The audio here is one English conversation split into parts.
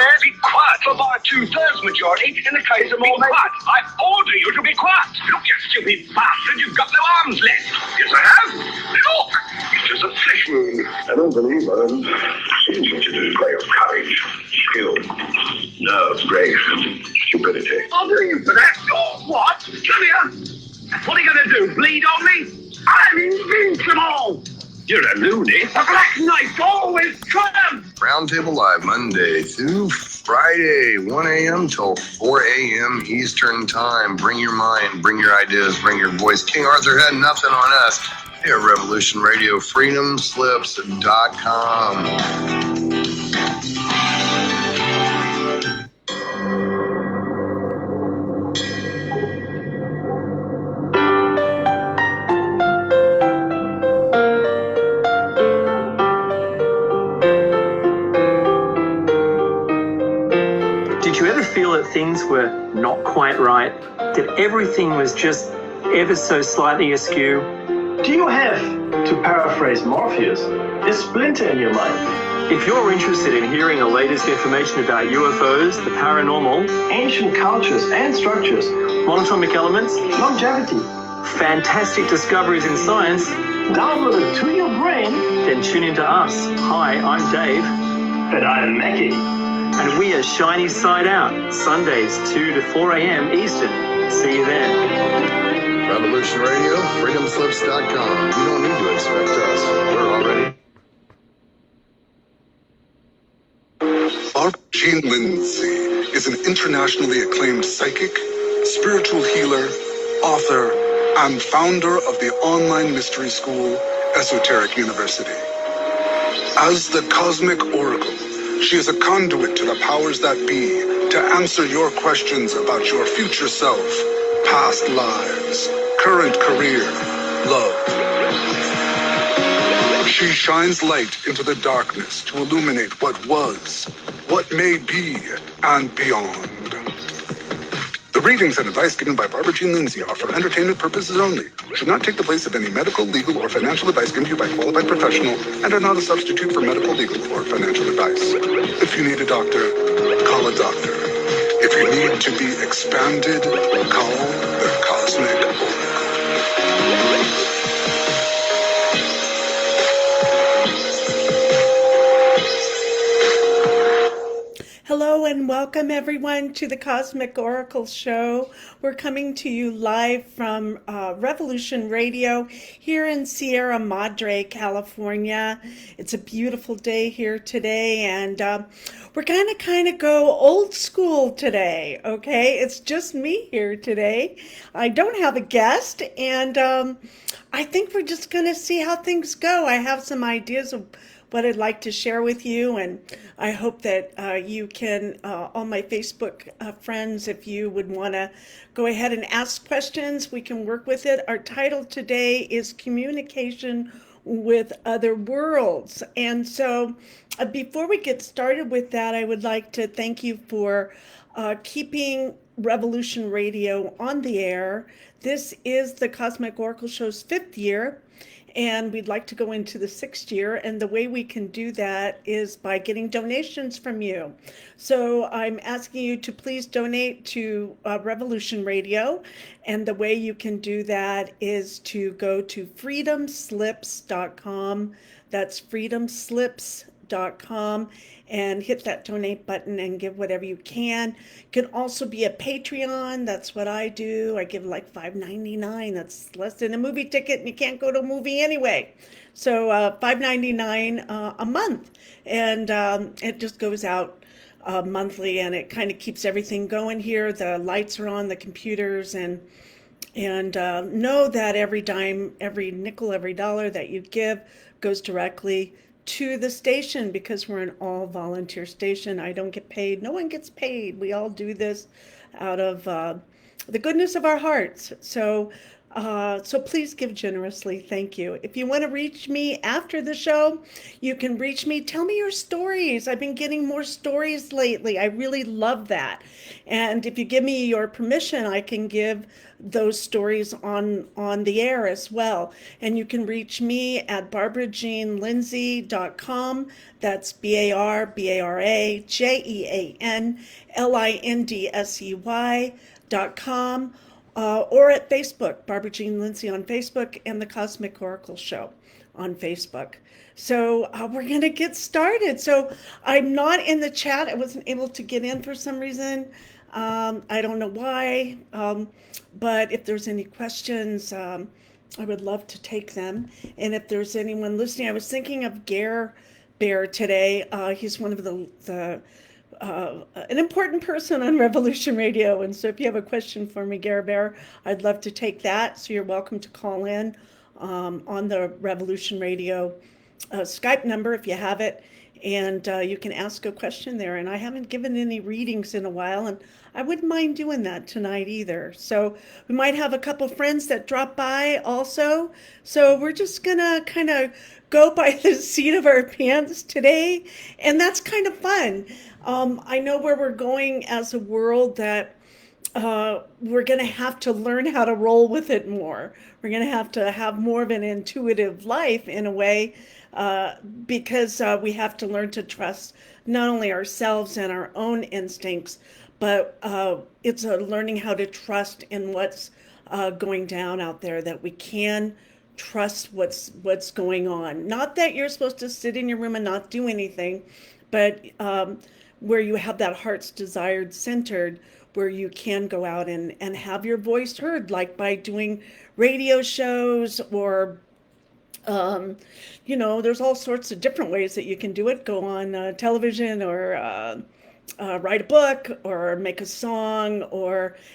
man. Be quiet for by a 2/3 majority in the case of more... Be quiet. I order you to be quiet. Look, you stupid bastard, you've got no arms left. Yes, I have. Look, it's just a flesh wound. I don't believe I'm seems to display of courage, skill, nerve, grace, and stupidity. I'll do you for that. Oh, what? Come here. What are you going to do, bleed on me? I'm invincible! You're a loony. A black knight always triumphs! Roundtable Live, Monday through Friday, 1 a.m. till 4 a.m. Eastern Time. Bring your mind, bring your ideas, bring your voice. King Arthur had nothing on us. Here at Revolution Radio, freedomslips.com. Did you ever feel that things were not quite right? That everything was just ever so slightly askew? Do you have, to paraphrase Morpheus, a splinter in your mind? If you're interested in hearing the latest information about UFOs, the paranormal, Ancient cultures and structures, monatomic elements, longevity, fantastic discoveries in science, downloaded to your brain, then tune into us. Hi, I'm Dave. and I'm Mackie. And we are Shiny Side Out, Sundays 2 to 4 a.m. Eastern. See you then. Revolution Radio, freedomslips.com. You don't need to expect us. We're already. Barbara Jean Lindsey is an internationally acclaimed psychic, spiritual healer, author, and founder of the online mystery school, Esoteric University. As the Cosmic Oracle, she is a conduit to the powers that be to answer your questions about your future self, past lives, current career, love. She shines light into the darkness to illuminate what was, what may be, and beyond. The readings and advice given by Barbara Jean Lindsey are for entertainment purposes only, should not take the place of any medical, legal, or financial advice given to you by a qualified professional, and are not a substitute for medical, legal, or financial advice. If you need a doctor, call a doctor. If you need to be expanded, call the Cosmic Oracle. Hello and welcome everyone to the Cosmic Oracle Show. We're coming to you live from Revolution Radio here in Sierra Madre, California. It's a beautiful day here today, and we're gonna kind of go old school today, okay? It's just me here today. I don't have a guest, and I think we're just gonna see how things go. I have some ideas of what I'd like to share with you, and I hope that you can, all my Facebook friends, if you would want to go ahead and ask questions, we can work with it. Our title today is Communication with Other Worlds. And so before we get started with that, I would like to thank you for keeping Revolution Radio on the air. This is the Cosmic Oracle Show's 5th year, and we'd like to go into the 6th year, and the way we can do that is by getting donations from you. So I'm asking you to please donate to Revolution Radio, and the way you can do that is to go to freedomslips.com. That's freedomslips.com, and hit that donate button and give whatever you can. You can also be a Patreon. That's what I do. I give like $5.99. That's less than a movie ticket, and you can't go to a movie anyway. So $5.99 a month, and it just goes out monthly, and it kind of keeps everything going here. The lights are on, the computers, and know that every dime, every nickel, every dollar that you give goes directly to the station, because we're an all volunteer station. I don't get paid. No one gets paid. We all do this out of the goodness of our hearts. So So please give generously. Thank you. If you want to reach me after the show, you can reach me. Tell me your stories. I've been getting more stories lately. I really love that. And if you give me your permission, I can give those stories on the air as well. And you can reach me at barbarajeanlindsey.com. That's BarbaraJeanLindsey.com. Or at Facebook, Barbara Jean Lindsey on Facebook, and the Cosmic Oracle Show on Facebook. So we're going to get started. So I'm not in the chat. I wasn't able to get in for some reason. I don't know why. But if there's any questions, I would love to take them. And if there's anyone listening, I was thinking of Gare Bear today. He's one of an important person on Revolution Radio. And so if you have a question for me, Gare Bear, I'd love to take that. So you're welcome to call in on the Revolution Radio Skype number if you have it. And you can ask a question there. And I haven't given any readings in a while, and I wouldn't mind doing that tonight either. So we might have a couple friends that drop by also. So we're just going to kind of go by the seat of our pants today. And that's kind of fun. I know where we're going as a world, that we're going to have to learn how to roll with it more. We're going to have more of an intuitive life in a way, because we have to learn to trust not only ourselves and our own instincts, but it's learning how to trust in what's going down out there, that we can trust what's going on. Not that you're supposed to sit in your room and not do anything, but where you have that heart's desired centered, where you can go out and have your voice heard, like by doing radio shows, or there's all sorts of different ways that you can do it. Go on television, or write a book, or make a song,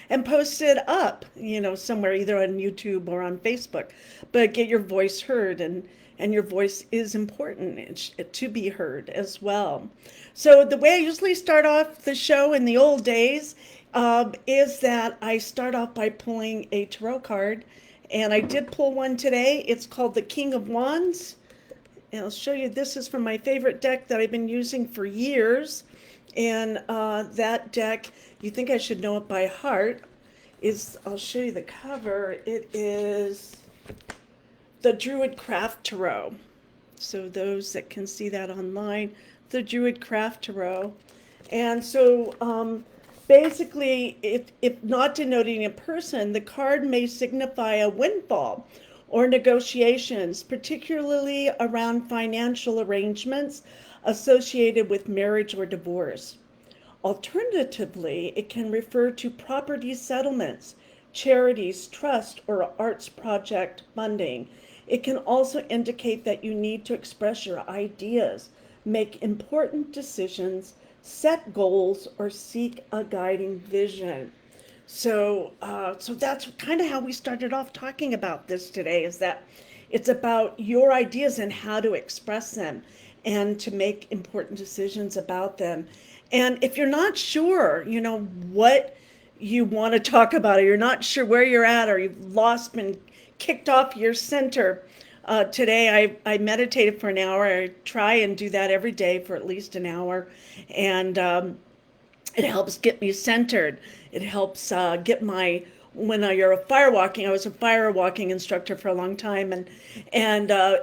and post it up, somewhere, either on YouTube or on Facebook. But get your voice heard, and your voice is important to be heard as well. So the way I usually start off the show in the old days is that I start off by pulling a tarot card. And I did pull one today. It's called the King of Wands. And I'll show you, this is from my favorite deck that I've been using for years. And that deck, you think I should know it by heart, I'll show you the cover. It is the Druid Craft Tarot. So those that can see that online, the Druid Craft Tarot. And so basically, if not denoting a person, the card may signify a windfall or negotiations, particularly around financial arrangements associated with marriage or divorce. Alternatively, it can refer to property settlements, charities, trust, or arts project funding. It can also indicate that you need to express your ideas, make important decisions, set goals, or seek a guiding vision. So that's kind of how we started off talking about this today, is that it's about your ideas and how to express them and to make important decisions about them. And if you're not sure, what you want to talk about, or you're not sure where you're at, or you've been kicked off your center, today I meditated for an hour. I try and do that every day for at least an hour. And it helps get me centered. It helps get when you're a firewalking, I was a firewalking instructor for a long time, and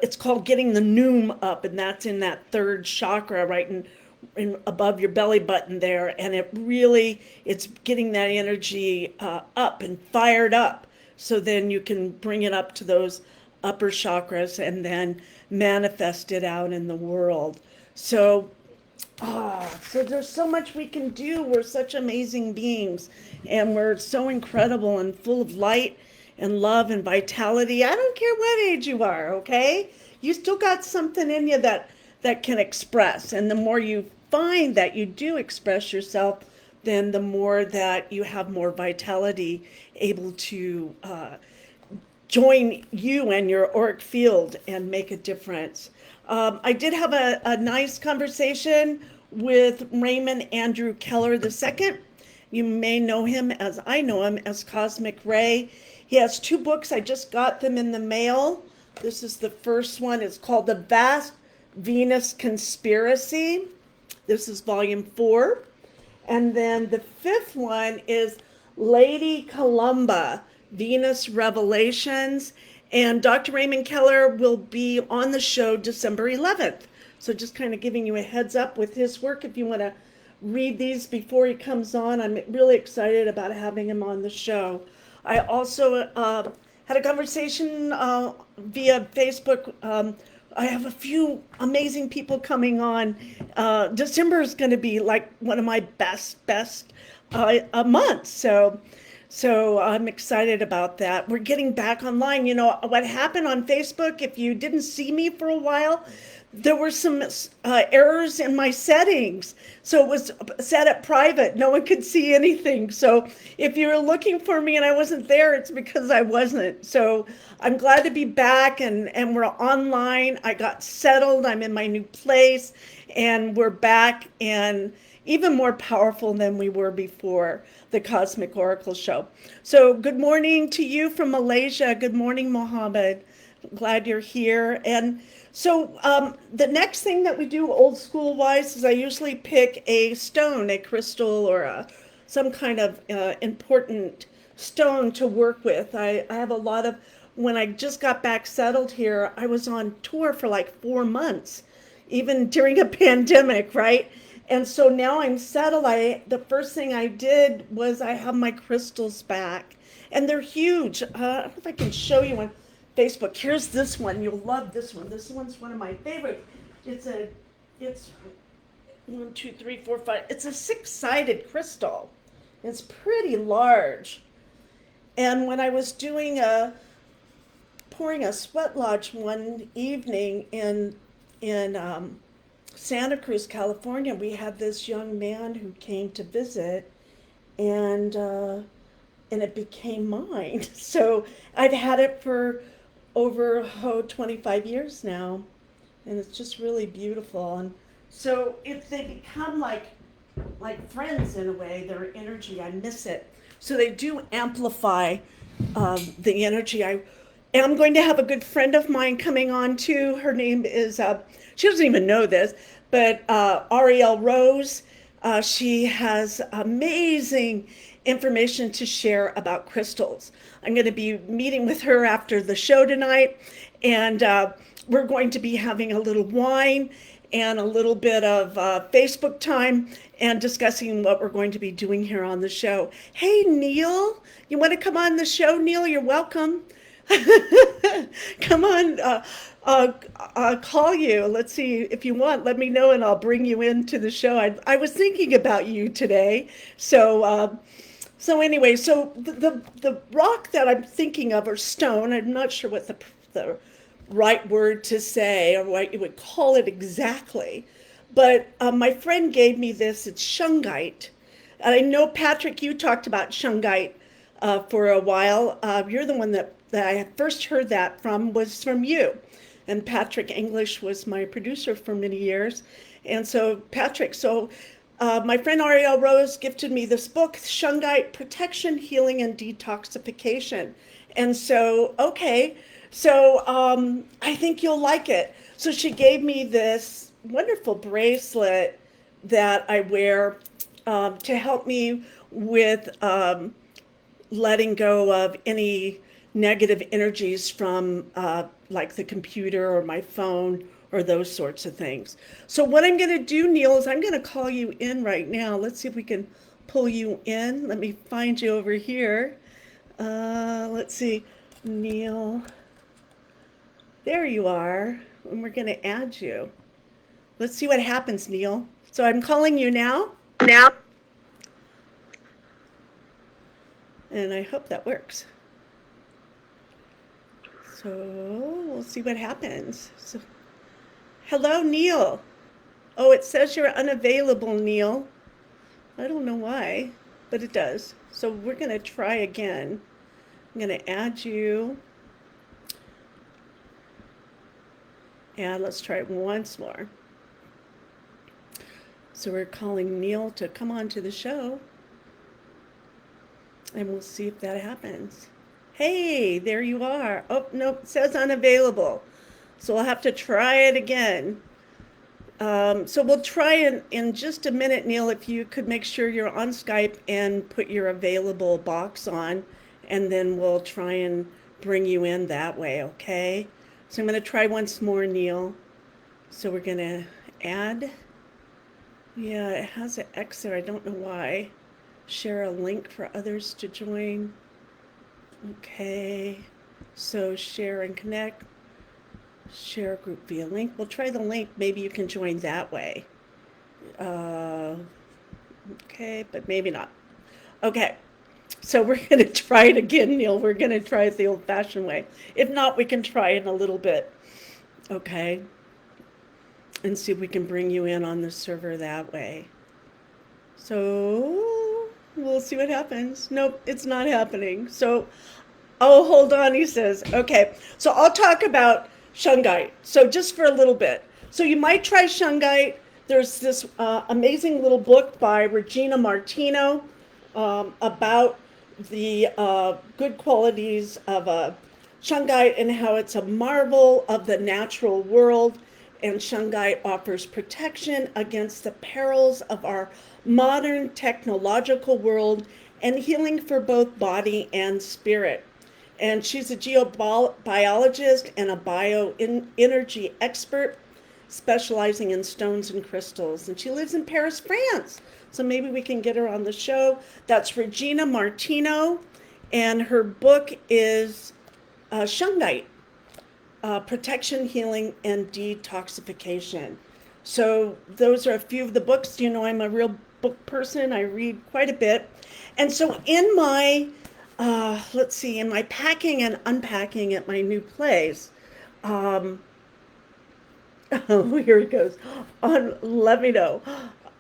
it's called getting the noom up, and that's in that third chakra, right in above your belly button there, and it's getting that energy up and fired up, so then you can bring it up to those upper chakras and then manifest it out in the world. So there's so much we can do. We're such amazing beings, and we're so incredible and full of light and love and vitality. I don't care what age you are, okay? You still got something in you that can express. And the more you find that you do express yourself, then the more that you have more vitality able to join you and your auric field and make a difference. I did have a nice conversation with Raymond Andrew Keller II. You may know him, as I know him, as Cosmic Ray. He has 2 books. I just got them in the mail. This is the first one. It's called The Vast Venus Conspiracy. This is volume 4. And then the 5th one is Lady Columba, Venus Revelations. And Dr. Raymond Keller will be on the show December 11th. So just kind of giving you a heads up with his work if you want to read these before he comes on. I'm really excited about having him on the show. I also had a conversation via Facebook. I have a few amazing people coming on. December is going to be like one of my best months. So I'm excited about that. We're getting back online. You know, what happened on Facebook, if you didn't see me for a while, there were some errors in my settings. So it was set at private. No one could see anything. So if you were looking for me and I wasn't there, it's because I wasn't. So I'm glad to be back and we're online. I got settled. I'm in my new place and we're back and even more powerful than we were before the Cosmic Oracle Show. So good morning to you from Malaysia. Good morning, Mohammed. Glad you're here. And so the next thing that we do old school wise is I usually pick a stone, a crystal, or some kind of important stone to work with. I have a lot of, when I just got back settled here, I was on tour for like 4 months, even during a pandemic, right? And so now I'm settled. The first thing I did was I have my crystals back and they're huge. I don't know if I can show you one. Facebook. Here's this one. You'll love this one. This one's one of my favorites. It's 1, 2, 3, 4, 5. It's a 6-sided crystal. It's pretty large. And when I was doing pouring a sweat lodge one evening in Santa Cruz, California, we had this young man who came to visit, and it became mine. So I've had it for over 25 years now, and it's just really beautiful. And so if they become like friends in a way, their energy, I miss it. So they do amplify the energy. I'm going to have a good friend of mine coming on too. Her name is, she doesn't even know this, but Ariel Rose. She has amazing information to share about crystals. I'm going to be meeting with her after the show tonight, and we're going to be having a little wine and a little bit of Facebook time and discussing what we're going to be doing here on the show. Hey, Neil, you want to come on the show? Neil, you're welcome. Come on, I'll call you. Let's see, if you want, let me know and I'll bring you into the show. I was thinking about you today. So anyway, so the rock that I'm thinking of, or stone, I'm not sure what the right word to say or what you would call it exactly, but my friend gave me this. It's Shungite. I know, Patrick, you talked about Shungite for a while. You're the one that I first heard that was from you. And Patrick English was my producer for many years. And so Patrick, my friend Ariel Rose gifted me this book, Shungite, Protection, Healing, and Detoxification. And so, okay, I think you'll like it. So she gave me this wonderful bracelet that I wear to help me with letting go of any negative energies from like the computer or my phone or those sorts of things. So what I'm going to do, Neil, is I'm going to call you in right now. Let's see if we can pull you in. Let me find you over here. Let's see, Neil. There you are. And we're going to add you. Let's see what happens, Neil. So I'm calling you now. And I hope that works. So we'll see what happens. So, hello, Neil. Oh, it says you're unavailable, Neil. I don't know why, but it does. So we're going to try again. I'm going to add you. And let's try it once more. So we're calling Neil to come on to the show. And we'll see if that happens. Hey, there you are. Oh, nope, it says unavailable. So I'll have to try it again. So we'll try in just a minute, Neil, if you could make sure you're on Skype and put your available box on, and then we'll try and bring you in that way, okay? So I'm going to try once more, Neil. So we're going to add. Yeah, it has an X there. I don't know why. Share a link for others to join. Okay. So share and connect. Share a group via link. We'll try the link. Maybe you can join that way. Okay, but maybe not. Okay. So we're going to try it again, Neil. We're going to try it the old-fashioned way. If not, we can try it in a little bit. Okay. And see if we can bring you in on the server that way. So we'll see what happens. Nope, it's not happening. So, oh, hold on, he says. Okay, so I'll talk about Shungite. So just for a little bit. So you might try Shungite. There's this amazing little book by Regina Martino about the good qualities of Shungite and how it's a marvel of the natural world. And Shungite offers protection against the perils of our modern technological world and healing for both body and spirit. And she's a geobiologist and a bioenergy expert specializing in stones and crystals. And she lives in Paris, France. So maybe we can get her on the show. That's Regina Martino. And her book is Shungite. Protection, healing, and detoxification. So those are a few of the books. You know, I'm a real book person. I read quite a bit. And so in my, let's see, in my packing and unpacking at my new place, oh, here it goes, let me know.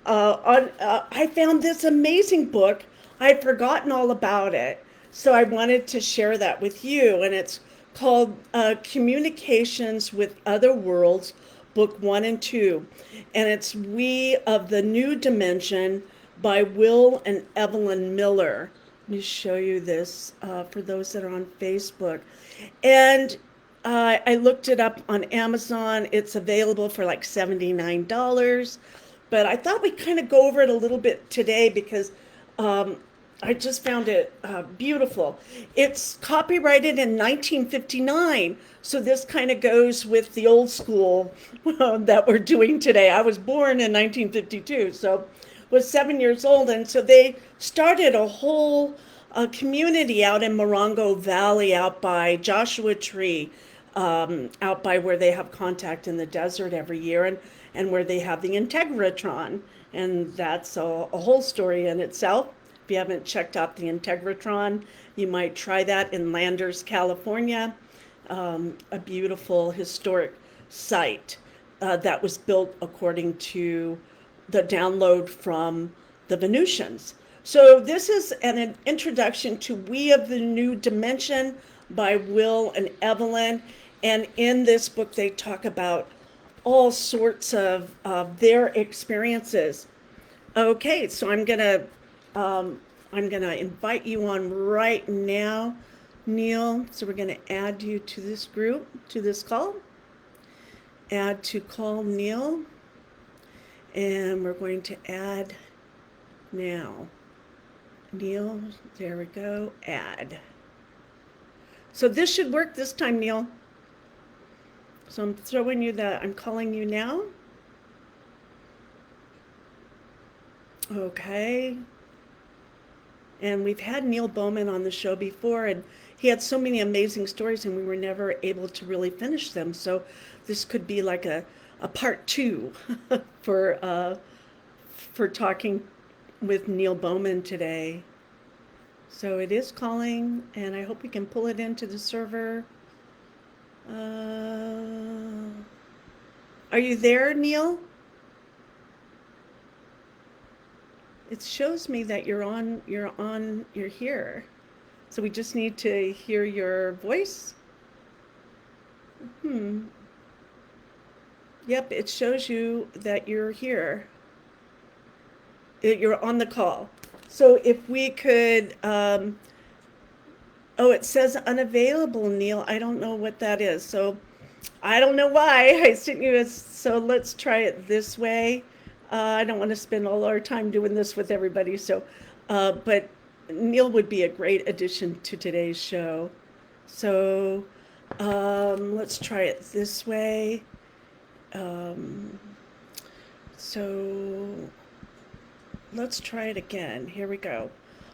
I found this amazing book. I'd forgotten all about it. So I wanted to share that with you. And it's called Communications with Other Worlds, Book 1 and 2. And it's We of the New Dimension by Will and Evelyn Miller. Let me show you this for those that are on Facebook. And I looked it up on Amazon. It's available for like $79. But I thought we'd kind of go over it a little bit today because I just found it beautiful. It's copyrighted in 1959, so this kind of goes with the old school that we're doing today. I was born in 1952, so was 7 years old, and so they started a whole community out in Morongo Valley, out by Joshua Tree, out by where they have contact in the desert every year, and where they have the Integratron, and that's a whole story in itself. If you haven't checked out the Integratron, you might try that in Landers, California, a beautiful historic site that was built according to the download from the Venusians. So this is an introduction to We of the New Dimension by Will and Evelyn. And in this book, they talk about all sorts of their experiences. Okay, so I'm gonna invite you on right now, Neil. So we're gonna add you to this group, to this call. Add to call Neil. And we're going to add now. Neil, there we go, add. So this should work this time, Neil. So I'm throwing you that, I'm calling you now. Okay. And we've had NEIL BAUMANN on the show before, and he had so many amazing stories, and we were never able to really finish them. So this could be like a part 2 for talking with NEIL BAUMANN today. So it is calling, and I hope we can pull it into the server. Are you there, Neil? It shows me that you're here. So we just need to hear your voice. Yep, it shows you that you're here. You're on the call. So if we could Oh, it says unavailable, Neil. I don't know what that is. So I don't know why I sent you a, so let's try it this way. I don't want to spend all our time doing this with everybody. So, but Neil would be a great addition to today's show. So let's try it this way. So let's try it again. Here we go.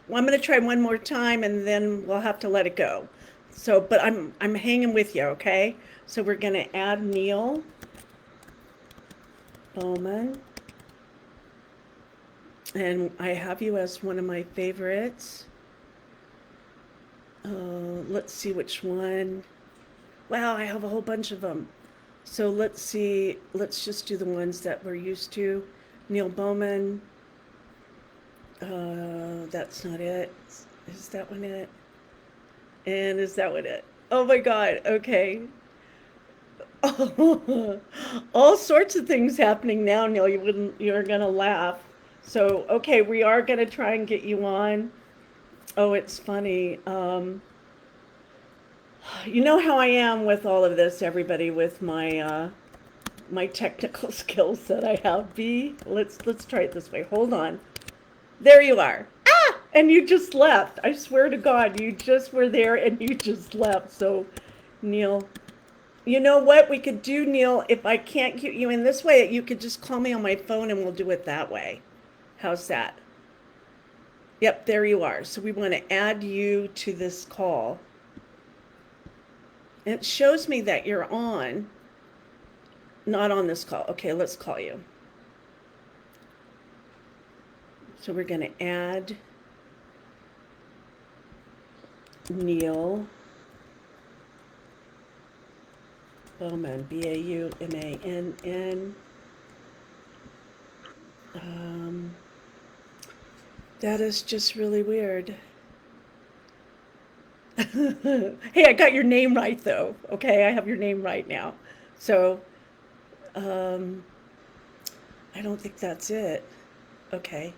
Well, I'm going to try one more time and then we'll have to let it go. So, but I'm hanging with you, okay? So we're going to add NEIL BAUMANN. And I have you as one of my favorites. Let's see which one. Wow, I have a whole bunch of them. So let's see. Let's just do the ones that we're used to. NEIL BAUMANN. That's not it. Is that one it? And is that one it? Oh my God. Okay. All sorts of things happening now, Neil. You're gonna laugh. So okay, we are gonna try and get you on. Oh, it's funny. You know how I am with all of this, everybody, with my my technical skills that I have. Let's try it this way. Hold on. There you are. Ah! And you just left. I swear to God, you just were there and you just left. So, Neil, you know what we could do, Neil? If I can't get you in this way, you could just call me on my phone and we'll do it that way. How's that? Yep, there you are. So we want to add you to this call. It shows me that you're on, not on this call. Okay, let's call you. So we're going to add NEIL BAUMANN, BAUMANN. That is just really weird. Hey, I got your name right though. Okay, I have your name right now. So, I don't think that's it. Okay.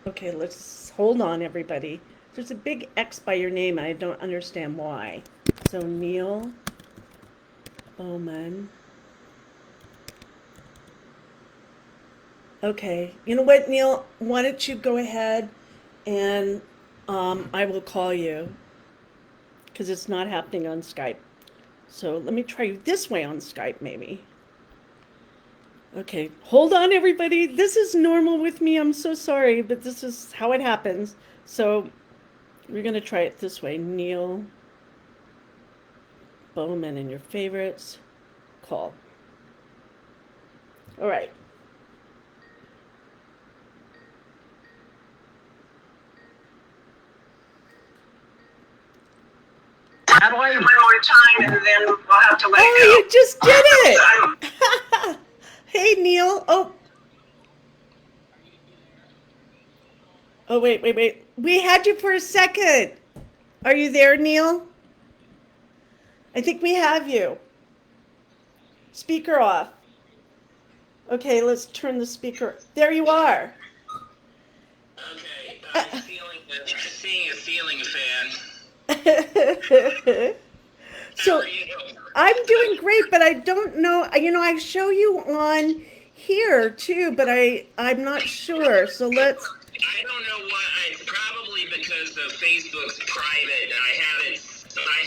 Okay, let's hold on, everybody. There's a big X by your name, and I don't understand why. So, NEIL BAUMANN. Okay, you know what, Neil? Why don't you go ahead and I will call you because it's not happening on Skype. So let me try you this way on Skype, maybe. Okay, hold on, everybody. This is normal with me. I'm so sorry, but this is how it happens. So we're going to try it this way. NEIL BAUMANN in your favorites. Call. All right. How do I one more time and then we'll have to let Oh, go? you just did it! Hey, Neil. Oh, wait. We had you for a second. Are you there, Neil? I think we have you. Speaker off. Okay, let's turn the speaker. There you are. Okay, I'm seeing a ceiling fan. So I'm doing great, but I don't know. You know, I show you on here too, but I'm not sure. So let's. I don't know why. Probably because of Facebook's private. I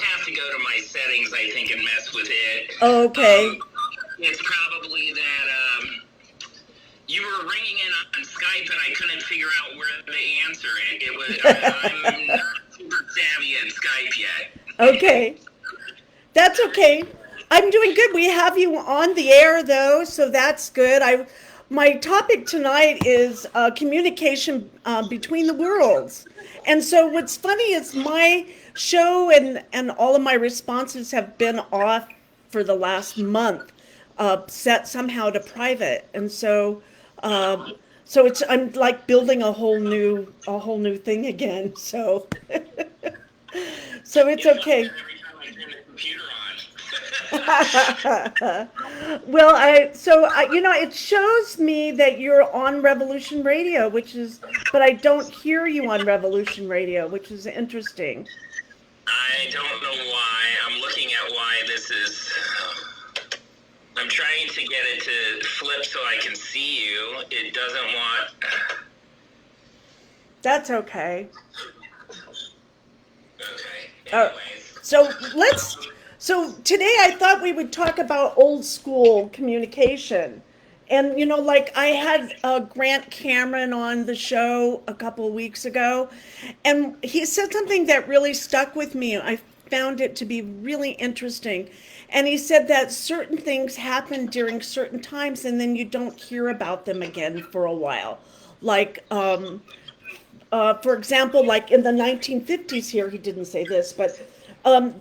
have to go to my settings, I think, and mess with it. Okay. It's probably that you were ringing in on Skype, and I couldn't figure out where to answer it. I'm not super savvy in Skype yet. Okay. That's okay. I'm doing good. We have you on the air though, so that's good. My topic tonight is communication between the worlds. And so what's funny is my show and all of my responses have been off for the last month, set somehow to private. And so I'm like building a whole new thing again. So so it's okay. Every time I turn the computer on. Well, you know, it shows me that you're on Revolution Radio, which is but I don't hear you on Revolution Radio, which is interesting. I don't know why. I'm looking at why this is. I'm trying to get it to flip so I can see you. It doesn't want. That's okay. Okay. Anyways. So today I thought we would talk about old school communication. And, you know, like I had Grant Cameron on the show a couple of weeks ago, and he said something that really stuck with me. I found it to be really interesting. And he said that certain things happen during certain times and then you don't hear about them again for a while. Like, for example, like in the 1950s here, he didn't say this, but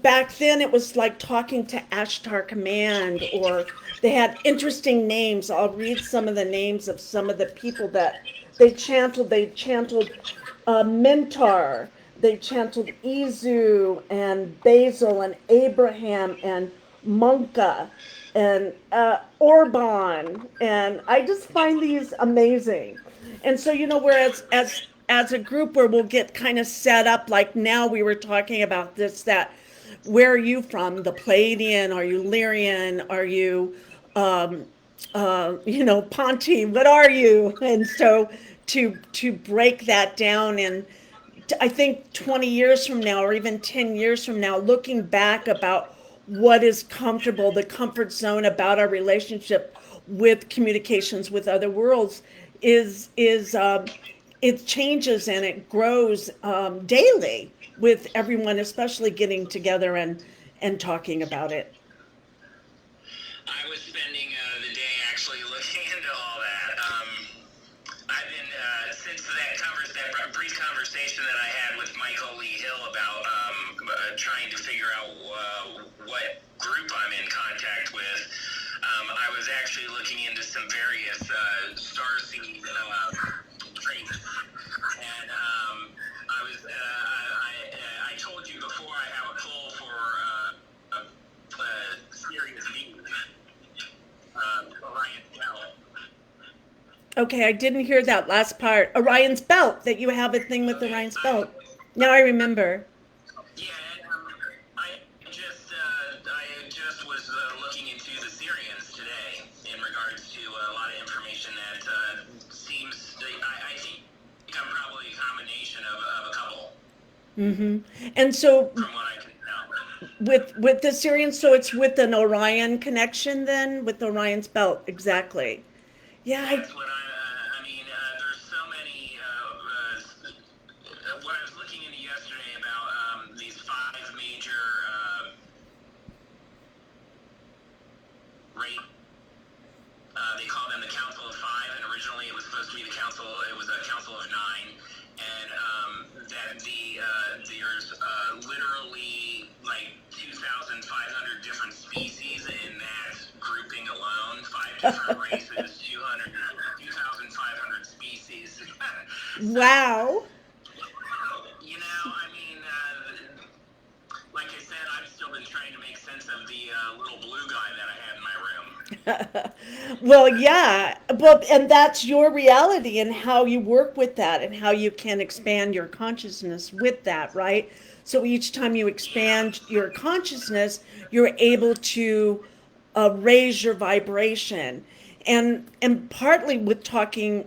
back then it was like talking to Ashtar Command, or they had interesting names. I'll read some of the names of some of the people that they chanted. They chanted Mentar, they chanted Izu and Basil and Abraham and Munka and Orban. And I just find these amazing. And so, you know, whereas as a group where we'll get kind of set up, like now we were talking about this, that where are you from? The Palladian? Are you Lyrian? Are you, you know, Ponti? What are you? And so to break that down, and I think 20 years from now, or even 10 years from now, looking back about what is comfortable, the comfort zone about our relationship with communications with other worlds is it changes and it grows daily with everyone, especially getting together and talking about it. I was spending the day actually looking into all that. I've been, since that brief conversation that I had with Michael Lee Hill about trying to figure out what group I'm in contact with, I was actually looking into some various starseed traits. And I told you before I have a pull for a serious being, Orion Belt. Okay, I didn't hear that last part. Orion's Belt, that you have a thing with Orion's Belt. Now I remember. Yeah, I just was looking into the Syrians today in regards to a lot of information that seems, I think I'm probably a combination of a couple. Mm-hmm. And so From what I can tell. with the Syrians, so it's with an Orion connection then, with Orion's Belt, exactly. Yeah, That's what I mean, there's so many, what I was looking into yesterday about these 5 major they call them the Council of 5, and originally it was supposed to be it was a Council of 9, and that there's literally like 2,500 different species in that grouping alone, 5 different races, 2,500 species. wow. You know, I mean, like I said, I've still been trying to make sense of the little blue guy that I had in my room. Well, yeah, but and that's your reality and how you work with that and how you can expand your consciousness with that, right? So each time you expand your consciousness, you're able to raise your vibration, and partly with talking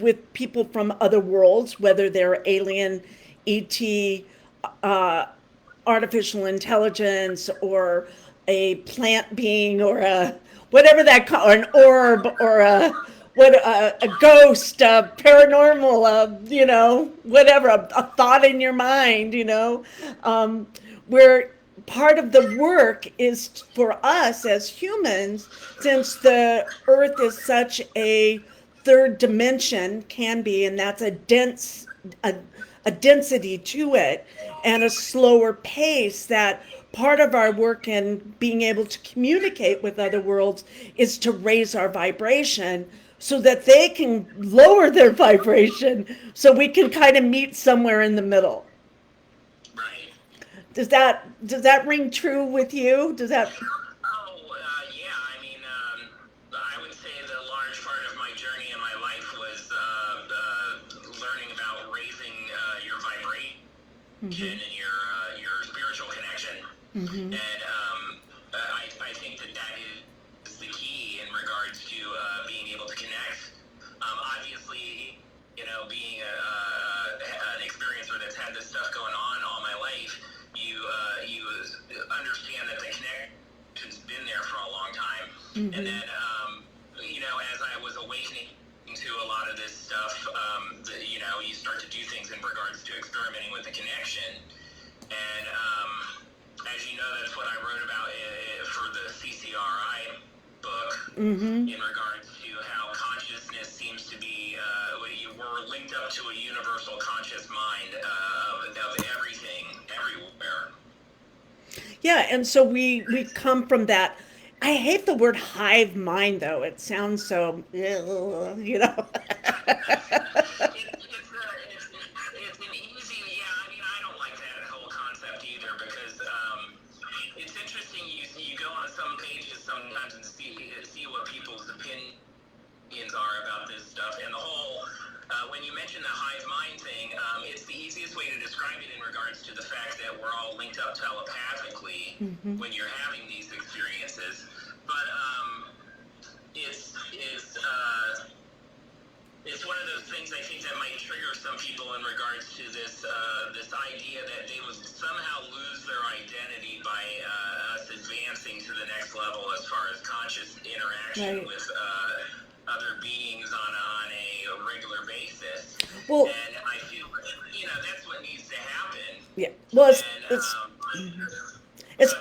with people from other worlds, whether they're alien, ET, artificial intelligence, or a plant being, or a whatever or an orb, or a ghost, paranormal, you know, whatever, a thought in your mind, you know, where part of the work is for us as humans, since the earth is such a third dimension, can be, and that's a density to it and a slower pace, that part of our work in being able to communicate with other worlds is to raise our vibration so that they can lower their vibration, so we can kind of meet somewhere in the middle. Right. Does that ring true with you? Does that? Yeah. I mean, I would say the large part of my journey in my life was learning and your spiritual connection. And I think that is the key in regards to being able to connect. Obviously, being an experiencer that's had this stuff going on all my life, you understand that the connection's been there for a long time. And then, as I was awakening to a lot of this stuff, you start to do things in regards to experimenting with the connection. And as you know, that's what I wrote about for the CCRI book in regards to how consciousness seems to be, we're linked up to a universal conscious mind of everything, everywhere. Yeah, and so we come from that. I hate the word hive mind, though. It sounds so, It's an easy, I don't like that whole concept either, because it's interesting. You go on some pages sometimes and see what people's opinions are about this stuff, and the whole when you mention the hive mind thing, it's the easiest way to describe it in regards to the fact that we're all linked up telepathically when you're having these experiences. But it's one of those things I think that might trigger some people in regards to this idea that they would somehow lose their identity by us advancing to the next level as far as conscious interaction with other beings on a regular basis. Well, and I feel that's what needs to happen. Yeah. Well, it's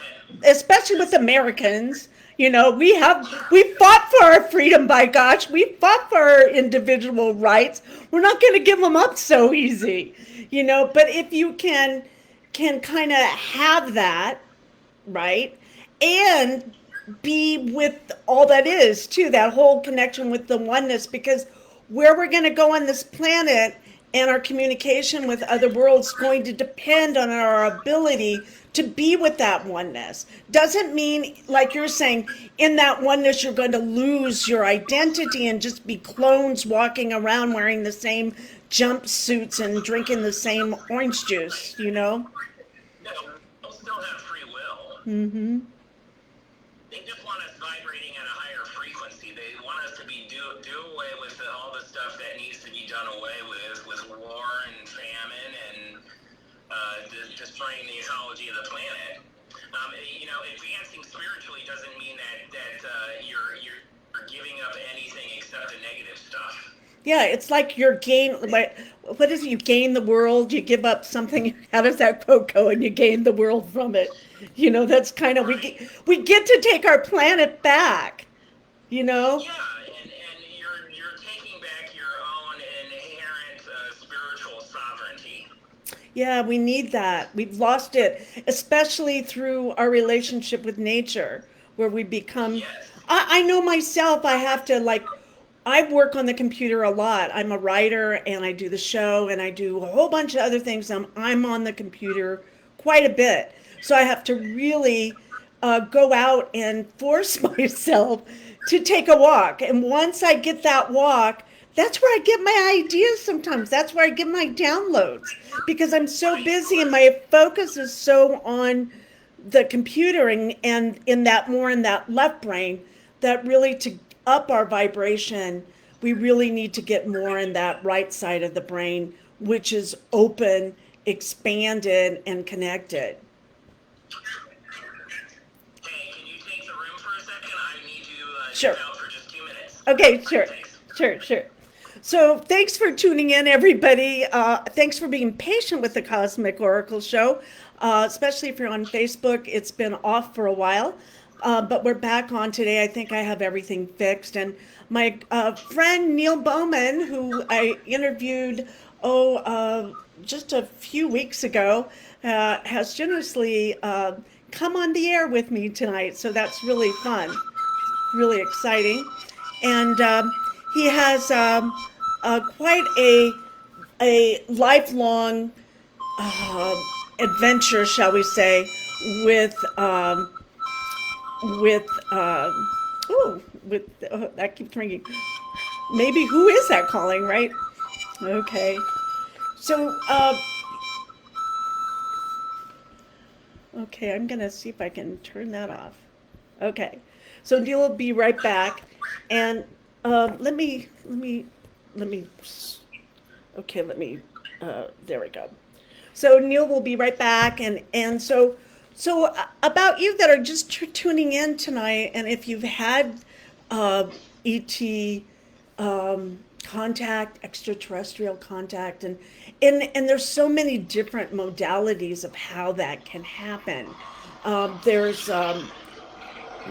especially with Americans. We fought for our freedom, by gosh. We fought for our individual rights. We're not going to give them up so easy, But if you can kind of have that, right, and be with all that is, too, that whole connection with the oneness, because where we're going to go on this planet and our communication with other worlds is going to depend on our ability to be with that oneness. Doesn't mean, like you're saying, in that oneness you're going to lose your identity and just be clones walking around wearing the same jumpsuits and drinking the same orange juice, No, we'll still have free will. They just want us vibrating at a higher frequency. They want us to do away with all the stuff that needs to be done away with war and famine and destroying the ecology of the planet. Advancing spiritually doesn't mean that you're giving up anything except the negative stuff. Yeah, it's like what is it? You gain the world, you give up something. How does that quote go? And you gain the world from it. That's kind of, we get to take our planet back, Yeah, and you're taking back your own inherent spiritual sovereignty. Yeah, we need that. We've lost it, especially through our relationship with nature, where we become, I know myself, I have to I work on the computer a lot. I'm a writer and I do the show and I do a whole bunch of other things. I'm on the computer quite a bit. So I have to really go out and force myself to take a walk. And once I get that walk, that's where I get my ideas sometimes. That's where I get my downloads, because I'm so busy and my focus is so on the computer and in that left brain, that really to up our vibration, we really need to get more in that right side of the brain, which is open, expanded, and connected. Hey, can you take the room for a second? I need to Sure. out for just 2 minutes. Okay, sure. So thanks for tuning in, everybody. Thanks for being patient with the Cosmic Oracle Show, especially if you're on Facebook. It's been off for a while, but we're back on today. I think I have everything fixed. And my friend NEIL BAUMANN, who I interviewed, just a few weeks ago, has generously come on the air with me tonight. So that's really fun, really exciting. And he has quite a lifelong adventure, shall we say, with that keeps ringing. Maybe who is that calling, right? Okay. So Okay, I'm gonna see if I can turn that off. Okay, so Neil will be right back, and let me. Okay, let me. There we go. So Neil will be right back, and so about you that are just tuning in tonight, and if you've had ET contact, extraterrestrial contact, and there's so many different modalities of how that can happen. There's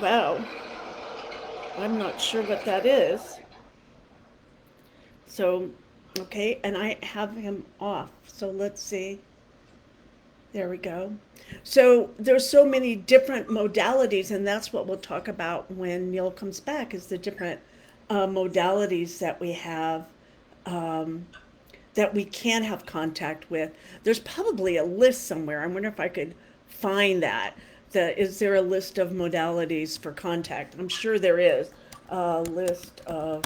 wow, I'm not sure what that is. So, okay, and I have him off. So let's see. There we go. So there's so many different modalities, and that's what we'll talk about when Neil comes back, is the different modalities that we have, that we can have contact with. There's probably a list somewhere. I wonder if I could find that. Is there a list of modalities for contact? I'm sure there is a list of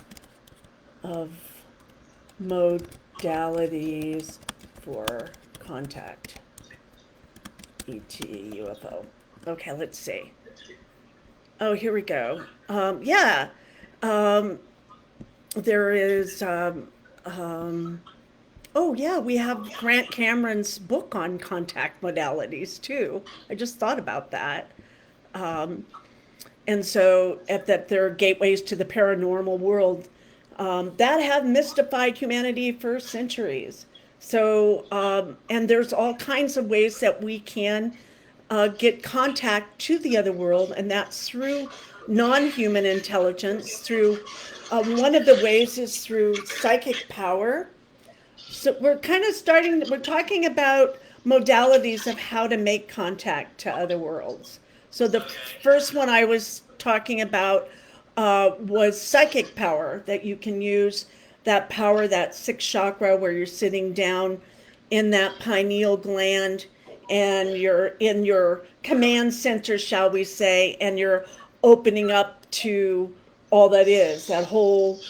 modalities for contact. ET, UFO. Okay, let's see. Oh, here we go. Yeah. There is, oh, yeah, we have Grant Cameron's book on contact modalities, too. I just thought about that. And so, that there are gateways to the paranormal world that have mystified humanity for centuries. So, and there's all kinds of ways that we can get contact to the other world, and that's through non-human intelligence. Through one of the ways is through psychic power. So we're talking about modalities of how to make contact to other worlds. So the first one I was talking about was psychic power, that you can use that power, that sixth chakra, where you're sitting down in that pineal gland and you're in your command center, shall we say, and you're opening up to all that is, the whole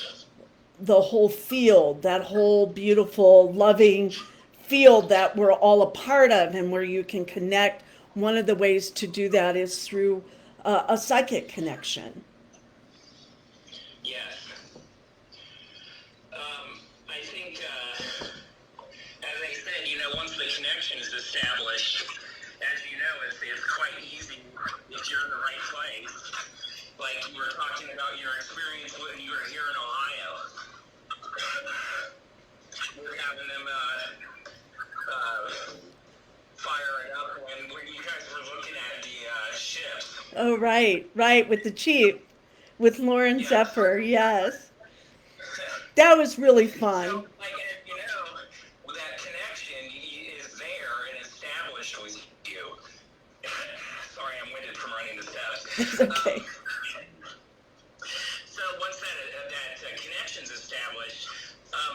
field, that whole beautiful, loving field that we're all a part of, and where you can connect. One of the ways to do that is through a psychic connection. Yes. I think, as I said, once the connection is established, as you know, it's quite easy if you're in the right place. Like you were talking about your experience when you were here in Ohio. We're having them firing up when you guys were looking at the ships. Oh, right, with the chief, with Lauren Zephyr, yes. That was really fun. So, that connection is there and established with you. Sorry, I'm winded from running the steps. It's okay. So once that connection's established,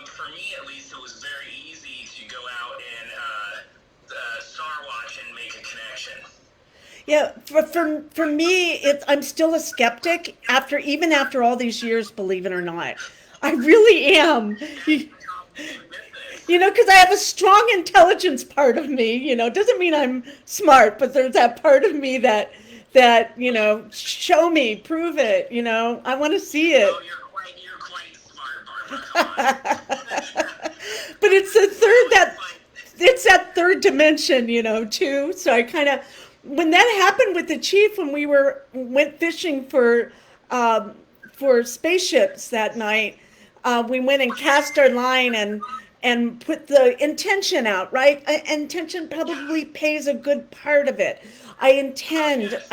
for me at least, it was very easy to go out and star watch and make a connection. Yeah, for me, I'm still a skeptic even after all these years, believe it or not. I really am. Because I have a strong intelligence part of me, doesn't mean I'm smart, but there's that part of me that, show me, prove it, I want to see it. Oh, you're quite smart, Barbara. But it's that third dimension, too. So I kind of, when that happened with the chief, when we went fishing for spaceships that night, we went and cast our line and put the intention out, right? Intention probably plays a good part of it. I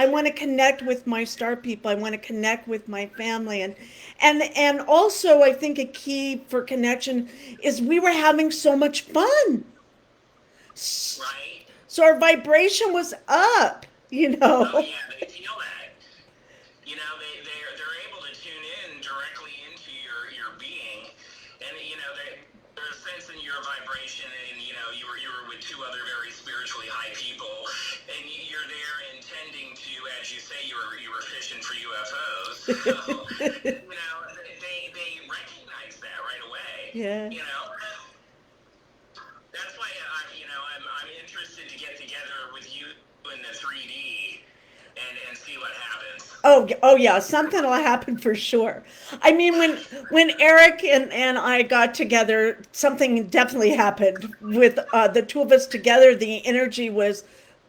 want to connect with my star people. I want to connect with my family. And also I think a key for connection is we were having so much fun. Right. So our vibration was up, Oh, yeah, they feel that. They're able to tune in directly into your being. And, there's a sense in your vibration, and, you were with two other very spiritually high people, and you're there intending to, as you say, you were fishing for UFOs. So, they recognize that right away. Yeah. That's why I'm interested to get together with you and the three see what happens. Oh yeah, something will happen for sure. I mean, when Eric and I got together, something definitely happened with the two of us together. The energy was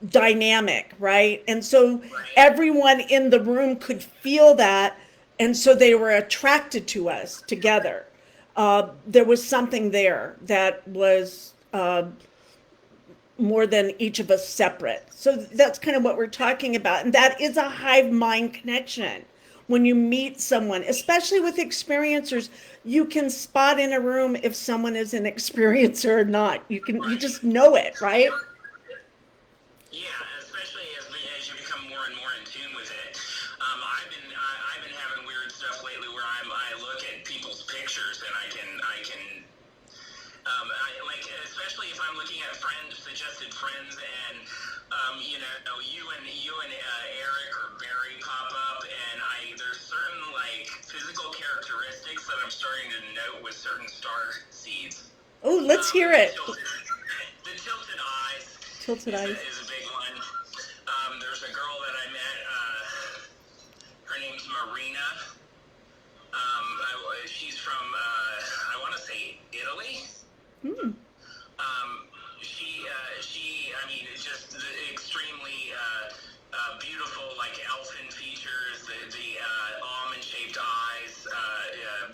dynamic, right? And so everyone in the room could feel that, and so they were attracted to us together. There was something there that was more than each of us separate. So that's kind of what we're talking about. And that is a hive mind connection. When you meet someone, especially with experiencers, you can spot in a room if someone is an experiencer or not. You just know it, right? Yeah, especially as you become more and more in tune with it. I've been having weird stuff lately where I look at people's pictures and I can like, especially if I'm looking at suggested friends, and you and Eric or Barry pop up, and there's certain like physical characteristics that I'm starting to note with certain star seeds. Oh, let's hear it. The tilted eyes. Tilted eyes is a big one. There's a girl that I met. Her name's Marina. She's from I want to say Italy. I mean, it's just extremely beautiful, like elfin features, the almond-shaped eyes,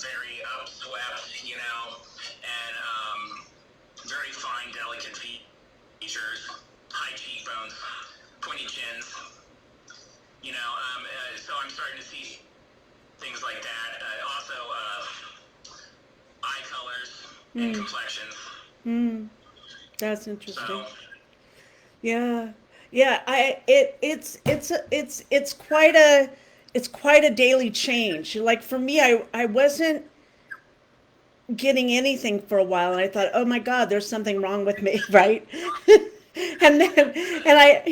very upswept, and very fine, delicate features, high cheekbones, pointy chins, so I'm starting to see things like that. Also, eye colors and complexions. That's interesting. So, Yeah. It's quite a daily change. Like for me, I wasn't getting anything for a while, and I thought, oh my God, there's something wrong with me, right? and I,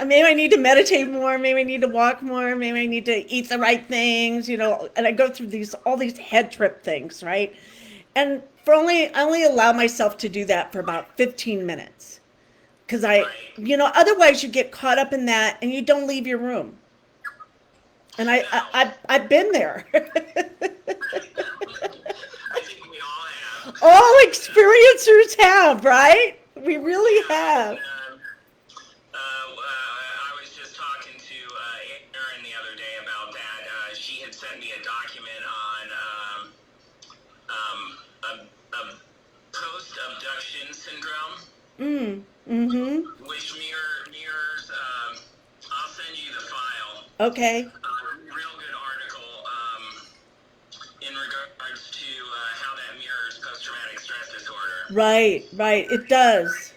maybe I need to meditate more, maybe I need to walk more, maybe I need to eat the right things, and I go through all these head trip things, right? And I only allow myself to do that for about 15 minutes. Because otherwise you get caught up in that and you don't leave your room. And I've been there. I think we all have. All experiencers have, right? We really have. I was just talking to Erin the other day about that. She had sent me a document on post-abduction syndrome. Which mirrors, I'll send you the file. Okay. Real good article in regards to how that mirrors post-traumatic stress disorder. Right. It does.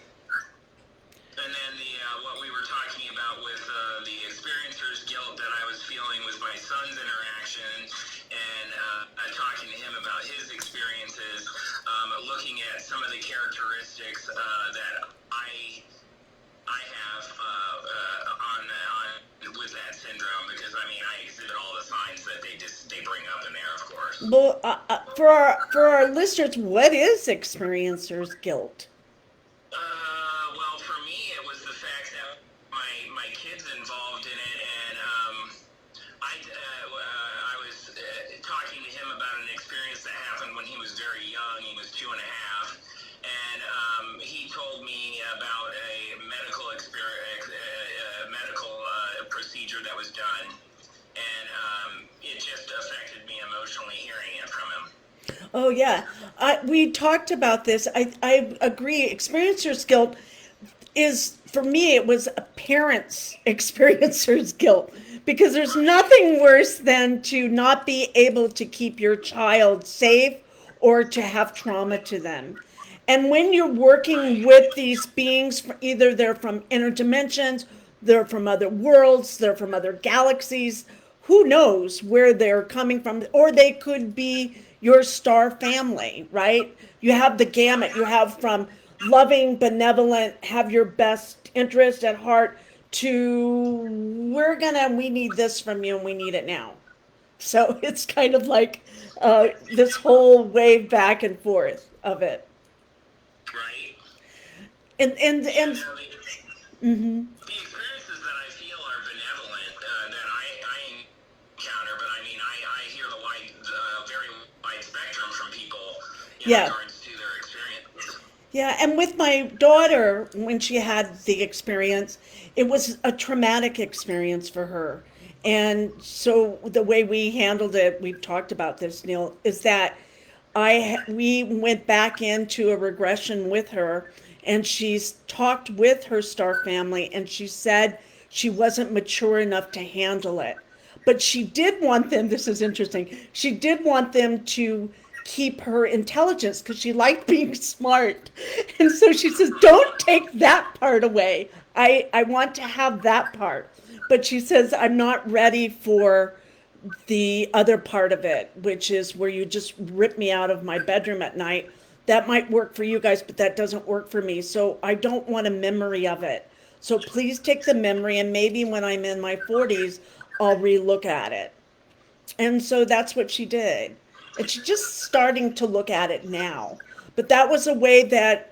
And then what we were talking about with the experiencer's guilt that I was feeling with my son's interaction, and talking to him about his experiences, looking at some of the characteristics that I have on with that syndrome, because I exhibit all the signs that they bring up in there, of course. Well, for our listeners, what is experiencer's guilt? Well, for me, it was the fact that my kid's involved in it, and I was talking to him about an experience that happened when he was very young. He was 2.5, and he told me about a medical procedure that was done, and it just affected me emotionally hearing it from him. Oh yeah, we talked about this. I agree. Experiencer's guilt is, for me, it was a parent's experiencer's guilt, because there's nothing worse than to not be able to keep your child safe or to have trauma to them. And when you're working with these beings, either they're from inner dimensions, they're from other worlds, they're from other galaxies, who knows where they're coming from, or they could be your star family, right? You have the gamut. You have from loving, benevolent, have your best interest at heart, to we need this from you and we need it now. So it's kind of like this whole wave back and forth of it. Right. And The experiences that I feel are benevolent, that I in Yeah. regards to their experience. Yeah, and with my daughter, when she had the experience, it was a traumatic experience for her. And so the way we handled it, we've talked about this, Neil, is that we went back into a regression with her, and she's talked with her star family, and she said she wasn't mature enough to handle it. But she did want them, this is interesting, she did want them to keep her intelligence because she liked being smart. And so she says, don't take that part away. I want to have that part. But she says, I'm not ready for the other part of it, which is where you just rip me out of my bedroom at night. That might work for you guys, but that doesn't work for me. So I don't want a memory of it. So please take the memory, and maybe when I'm in my 40s, I'll relook at it. And so that's what she did. And she's just starting to look at it now. But that was a way that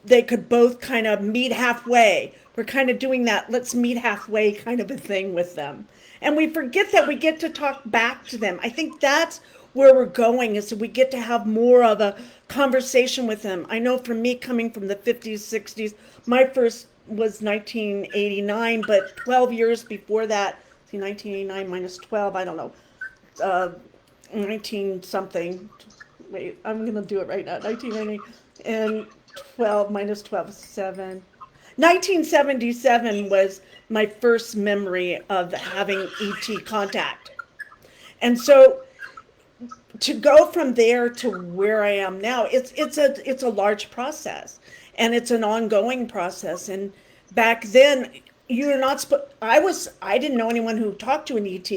they could both kind of meet halfway. We're kind of doing that let's meet halfway kind of a thing with them. And we forget that we get to talk back to them. I think that's where we're going, is that we get to have more of a conversation with them. I know for me, coming from the 50s, 60s, my first was 1989, but 12 years before that, see, 1989 minus 12, I don't know, 19 something. Wait, I'm going to do it right now. 1990 and 12 minus 12 is 7. 1977 was my first memory of having ET contact. And so to go from there to where I am now, it's a large process, and it's an ongoing process. And back then, you're not I didn't know anyone who talked to an ET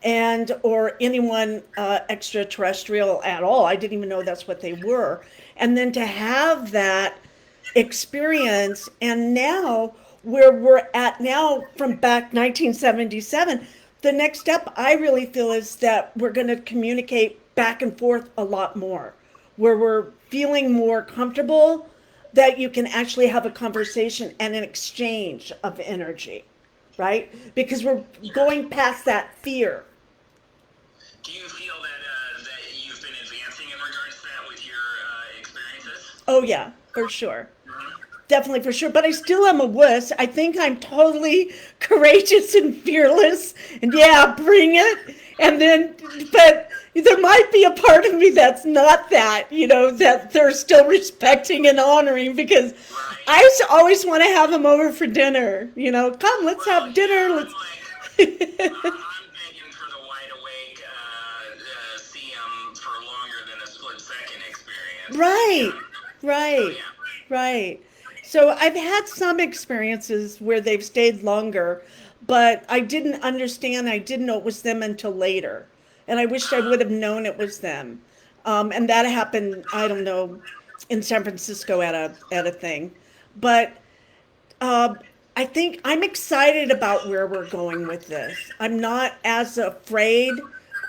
and or anyone extraterrestrial at all. I didn't even know that's what they were. And then to have that experience, and now where we're at now from back 1977, the next step I really feel is that we're going to communicate back and forth a lot more, where we're feeling more comfortable, that you can actually have a conversation and an exchange of energy, right? Because we're going past that fear. Do you feel that you've been advancing in regards to that with your experiences? Oh yeah, for sure. Definitely, for sure. But I still am a wuss. I think I'm totally courageous and fearless. And yeah, bring it. And then, but there might be a part of me that's not that, that they're still respecting and honoring, because I always want to have them over for dinner. Come, let's have dinner. I'm begging for the wide awake, see them for longer than a split second experience. Right. So I've had some experiences where they've stayed longer, but I didn't understand. I didn't know it was them until later. And I wished I would have known it was them. And that happened, I don't know, in San Francisco at a thing. But I think I'm excited about where we're going with this. I'm not as afraid.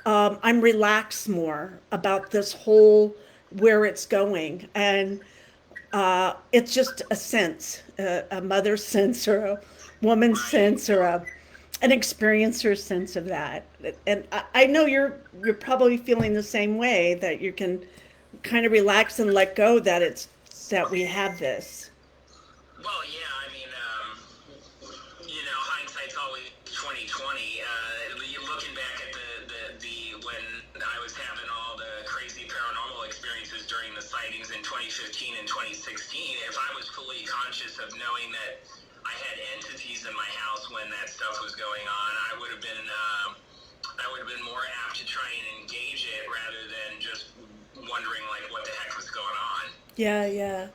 I'm relaxed more about this whole where it's going. And it's just a sense, a mother's sense, or a woman's sense, or an experiencer sense of that. And I know you're probably feeling the same way, that you can kind of relax and let go that we have this. Well, yeah, I mean, hindsight's always 20/20. Looking back at the when I was having all the crazy paranormal experiences during the sightings in 2015 and 2016, if I was fully conscious of knowing that I had entities in my house when that stuff was going on, I would have been more apt to try and engage it rather than just wondering what the heck was going on. Yeah.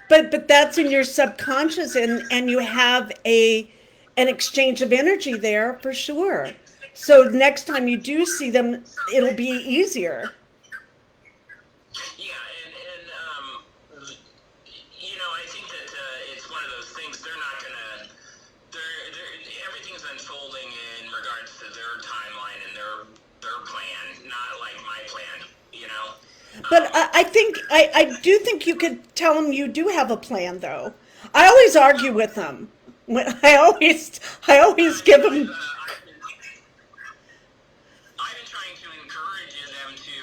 But that's in your subconscious, and you have an exchange of energy there for sure. So next time you do see them, it'll be easier. Yeah, and I think that it's one of those things. They're not gonna. Everything's unfolding in regards to their timeline and their plan, not like my plan. But I do think you could tell them you do have a plan, though. I always argue with them. I always give them. I've been trying to encourage them to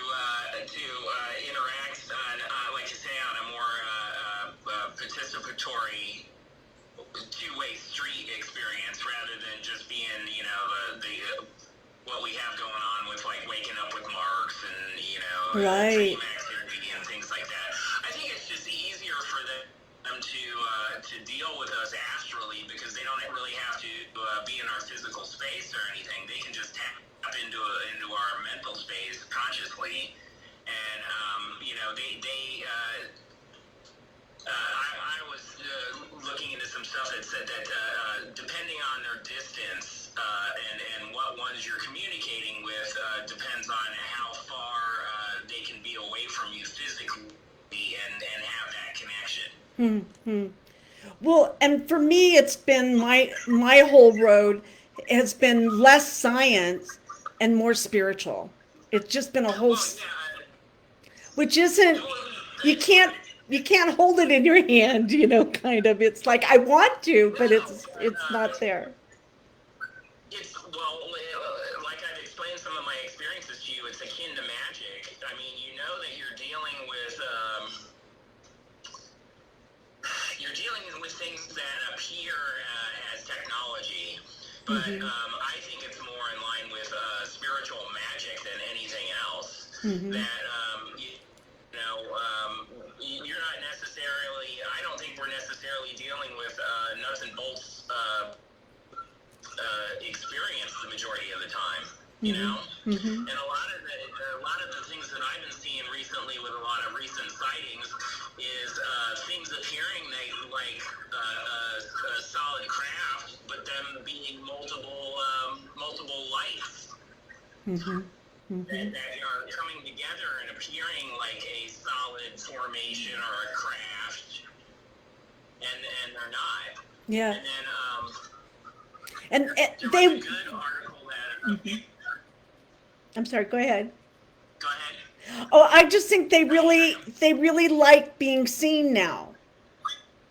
interact participatory two-way street experience rather than just being, you know, the what we have going on with like waking up with marks and, you know, Right. dream activity and things like that. I think it's just easier for them to deal with us astrally because they don't really have to be in our physical space or anything. They can just tap into our mental space consciously, and you know, I was looking into some stuff that said that depending on their distance and what ones you're communicating with depends on how far they can be away from you physically and have that connection. Hmm. Well, and for me, it's been my whole road has been less science and more spiritual. It's just been a whole, Well, yeah, which isn't, you can't hold it in your hand, you know, kind of. It's like I want to, but it's not there. it's, well, like I've explained some of my experiences to you, it's akin to magic. I mean, you know that you're dealing with things that appear as technology, but I think it's more in line with spiritual magic than anything else. That you're not necessarily. I don't think we're necessarily dealing with nuts and bolts experience the majority of the time. You know, and a lot of the things that I've been seeing recently with a lot of recent sightings is things appearing like a solid craft, but them being multiple lights that are coming together and appearing like a solid formation or a craft, and they're not. Yeah. And then And there was a good article that. I'm sorry, go ahead. Go ahead. Oh, I just think they really like being seen now.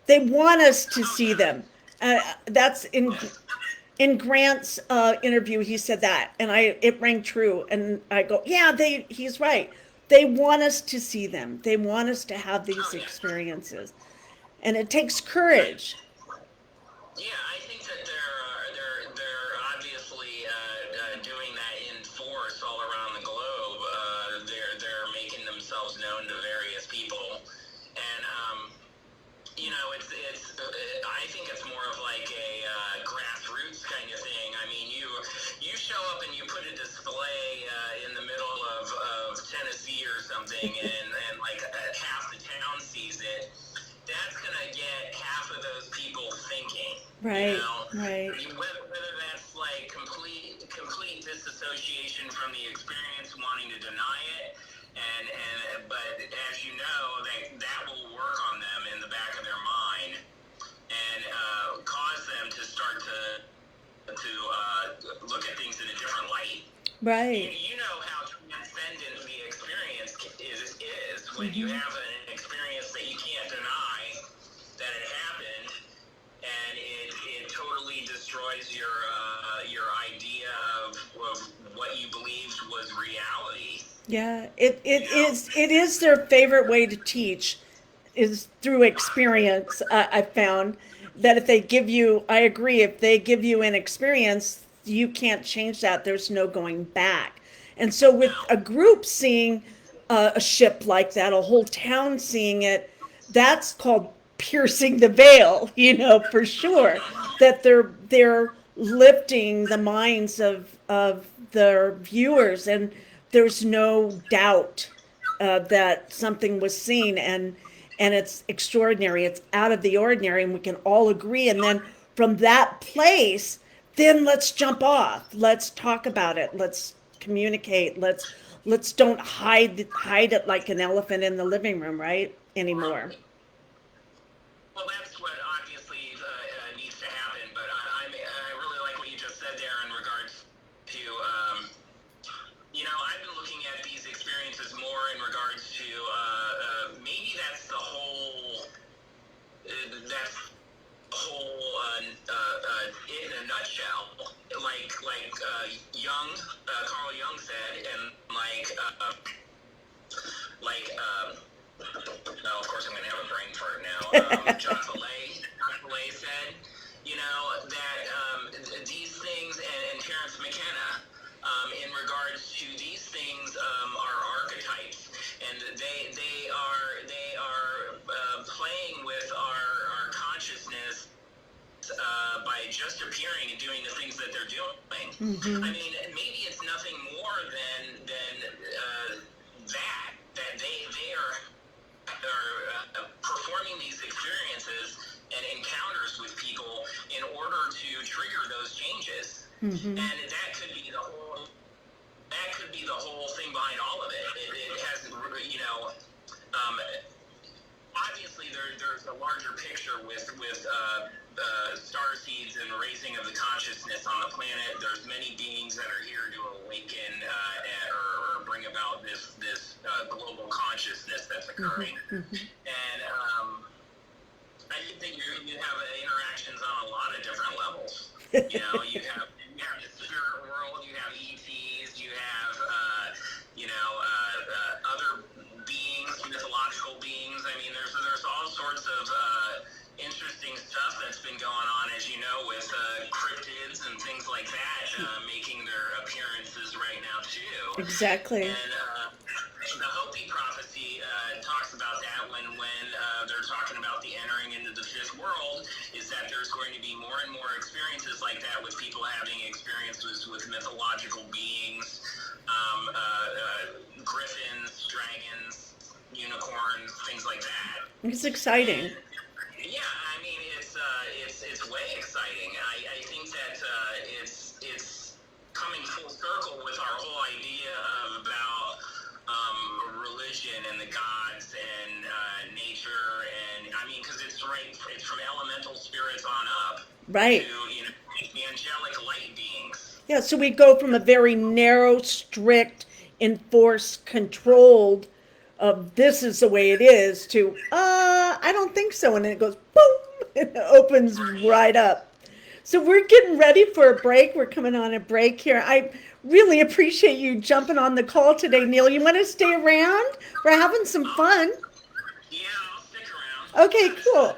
They want us to see them. That's in Grant's interview. He said that, and it rang true. And I go, yeah, he's right. They want us to see them. They want us to have these experiences, and it takes courage. Yeah, I think that they're obviously doing that in force all around the globe. They're making themselves known to various people, and you know, it's I think it's more of like a grassroots kind of thing. I mean, you show up and you put a display in the middle of Tennessee or something, and like half the town sees it. That's gonna get half of those people thinking. Right. You know? Right. Whether that's like complete disassociation from the experience, wanting to deny it, but as you know, that will work on them in the back of their mind and cause them to start to look at things in a different light. Right. You know how transcendent the experience is when you have an experience that you can't deny that it happened, and it totally destroys your idea of what you believed was reality. Yeah, it is their favorite way to teach is through experience. I found that if they give you, I agree, if they give you an experience, you can't change that. There's no going back. And so with a group seeing a ship like that, a whole town seeing it, that's called piercing the veil, you know, for sure. That they're lifting the minds of their viewers, and there's no doubt that something was seen, and it's extraordinary. It's out of the ordinary, and we can all agree. And then from that place, then let's jump off. Let's talk about it. Let's communicate. Let's don't hide it like an elephant in the living room, right? Anymore. Well, that's what obviously needs to happen. But I really like what you just said there in regards to, you know, I've been looking at these experiences more in regards to maybe that's the whole in a nutshell, like Carl Jung said, and of course I'm going to have a brain fart now. John Valet disappearing and doing the things that they're doing. I mean, maybe it's nothing more than that they are performing these experiences and encounters with people in order to trigger those changes. And that could be the whole thing behind all of it. It has, you know, obviously there's a larger picture with star seeds and raising of the consciousness on the planet. There's many beings that are here to awaken or bring about this global consciousness that's occurring. And I think that you have interactions on a lot of different levels. You know, you have the spirit world, you have ETs, you have other beings, mythological beings. I mean, there's all sorts of interesting stuff that's been going on, as you know, with cryptids and things like that making their appearances right now too. Exactly. And the Hopi prophecy talks about that when they're talking about the entering into the fifth world, is that there's going to be more and more experiences like that with people having experiences with mythological beings, griffins, dragons, unicorns, things like that. It's exciting. Yeah, I mean, it's way exciting. I think that it's coming full circle with our whole idea about religion and the gods and nature, and I mean, because it's from elemental spirits on up, Right. to angelic light beings. Yeah, so we go from a very narrow, strict, enforced, controlled of this is the way it is to I don't think so, and then it goes boom, and it opens right up. So we're getting ready for a break. We're coming on a break here. I really appreciate you jumping on the call today, Neil. You want to stay around? We're having some fun. Yeah, I'll stick around. Okay, cool.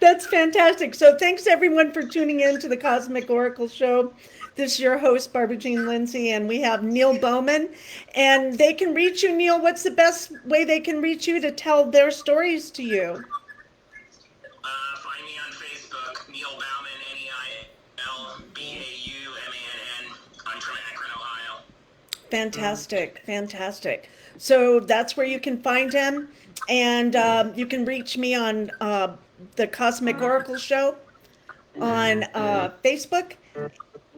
That's fantastic. So thanks everyone for tuning in to the Cosmic Oracle Show. This is your host, Barbara Jean Lindsey, and we have Neil Baumann. And they can reach you, Neil. What's the best way they can reach you to tell their stories to you? Find me on Facebook, Neil Baumann, NEILBAUMANN. I'm from Akron, Ohio. Fantastic, fantastic. So that's where you can find him. And you can reach me on the Cosmic Oracle Show on Facebook.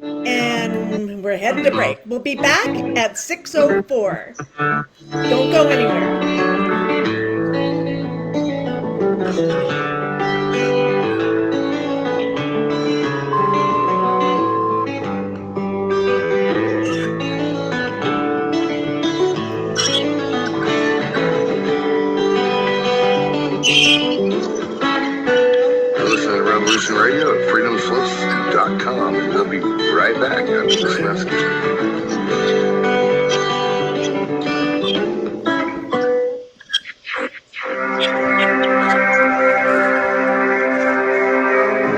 And we're heading to break. We'll be back at 6:04. Don't go anywhere. Listen to Revolution Radio at freedomslips.com, and we'll be right back after this message.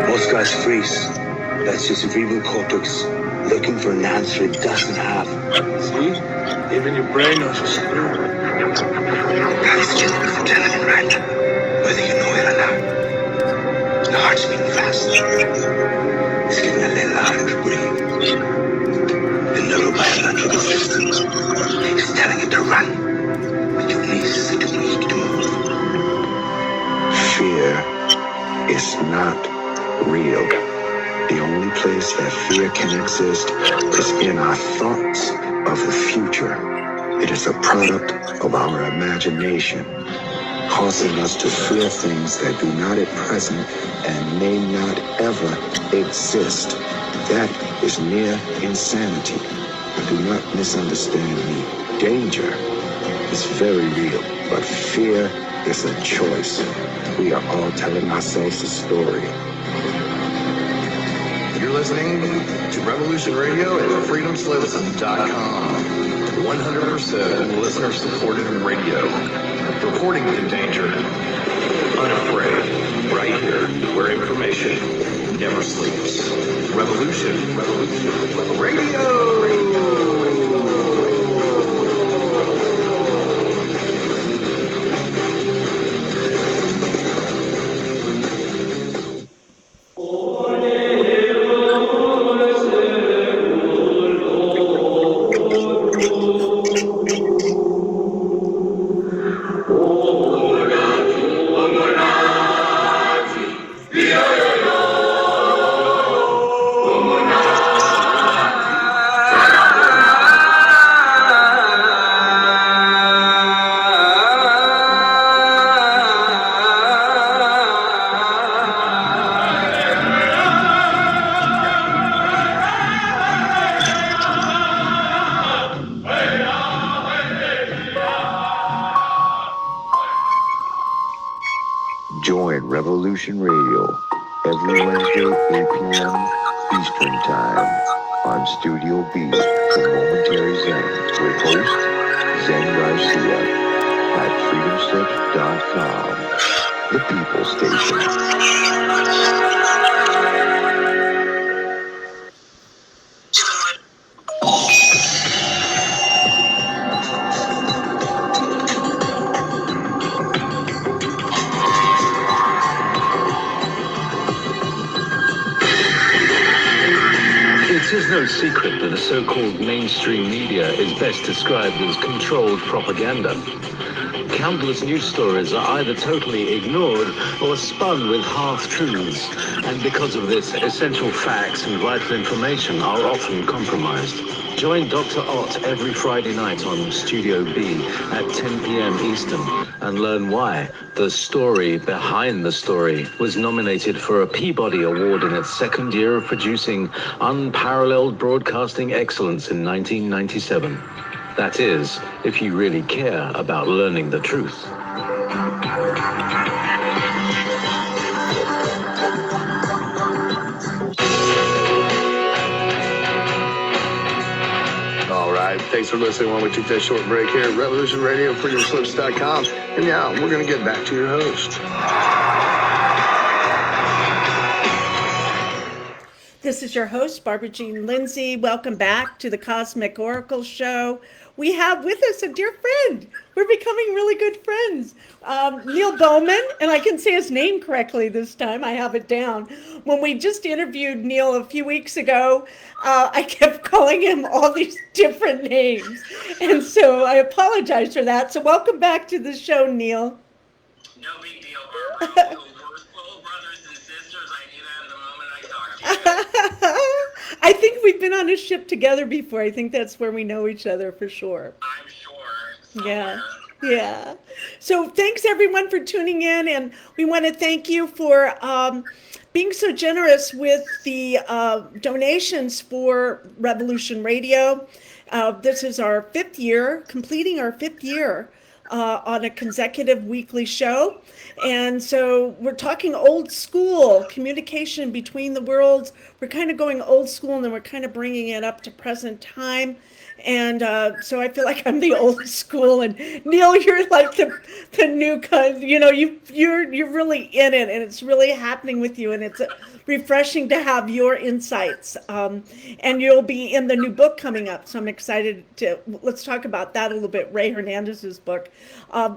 Most guys freeze. That's just cerebral cortex looking for an answer it doesn't have. See? Even your brain knows you're screwed. Guys just adrenaline right, whether you know it or not. The heart's beating fast. It's getting a little harder to breathe. The neurobiological system is telling it to run, but your knees are too weak to move. Fear is not real. The only place that fear can exist is in our thoughts of the future. It is a product of our imagination, causing us to fear things that do not at present and may not ever exist. That is near insanity. Do not misunderstand me. Danger is very real, but fear is a choice. We are all telling ourselves a story. You're listening to Revolution Radio at freedomslips.com. 100% listener-supported radio. Reporting to danger. Unafraid. Right here, where information never sleeps. Revolution Radio! Join Revolution Radio every Wednesday, 8 p.m. Eastern Time on Studio B for Momentary Zen with host Zen Garcia at freedomslips.com, the People Station. It is no secret that the so-called mainstream media is best described as controlled propaganda. Countless news stories are either totally ignored or spun with half-truths, and because of this, essential facts and vital information are often compromised. Join Dr. Ott every Friday night on Studio B at 10 p.m. Eastern and learn why The Story Behind the Story was nominated for a Peabody Award in its second year of producing unparalleled broadcasting excellence in 1997. That is, if you really care about learning the truth. All right, thanks for listening while we took that short break here at Revolution Radio, freedomslips.com. And now we're going to get back to your host. This is your host, Barbara Jean Lindsey. Welcome back to the Cosmic Oracle Show. We have with us a dear friend. We're becoming really good friends. NEIL BAUMANN, and I can say his name correctly this time. I have it down. When we just interviewed NEIL a few weeks ago, I kept calling him all these different names. And so I apologize for that. So welcome back to the show, NEIL. No big deal, Barbara. We're full brothers and sisters. I knew that the moment I talked to you. I think we've been on a ship together before. I think that's where we know each other for sure. I'm sure. Yeah. So thanks everyone for tuning in, and we want to thank you for being so generous with the donations for Revolution Radio. This is our fifth year, completing our fifth year on a consecutive weekly show. And so we're talking old school communication between the worlds. We're kind of going old school, and then we're kind of bringing it up to present time. And so I feel like I'm the old school, and NEIL, you're like the new kind. You know, you're really in it, and it's really happening with you, and it's refreshing to have your insights. And you'll be in the new book coming up, so I'm excited to let's talk about that a little bit. Ray Hernandez's book.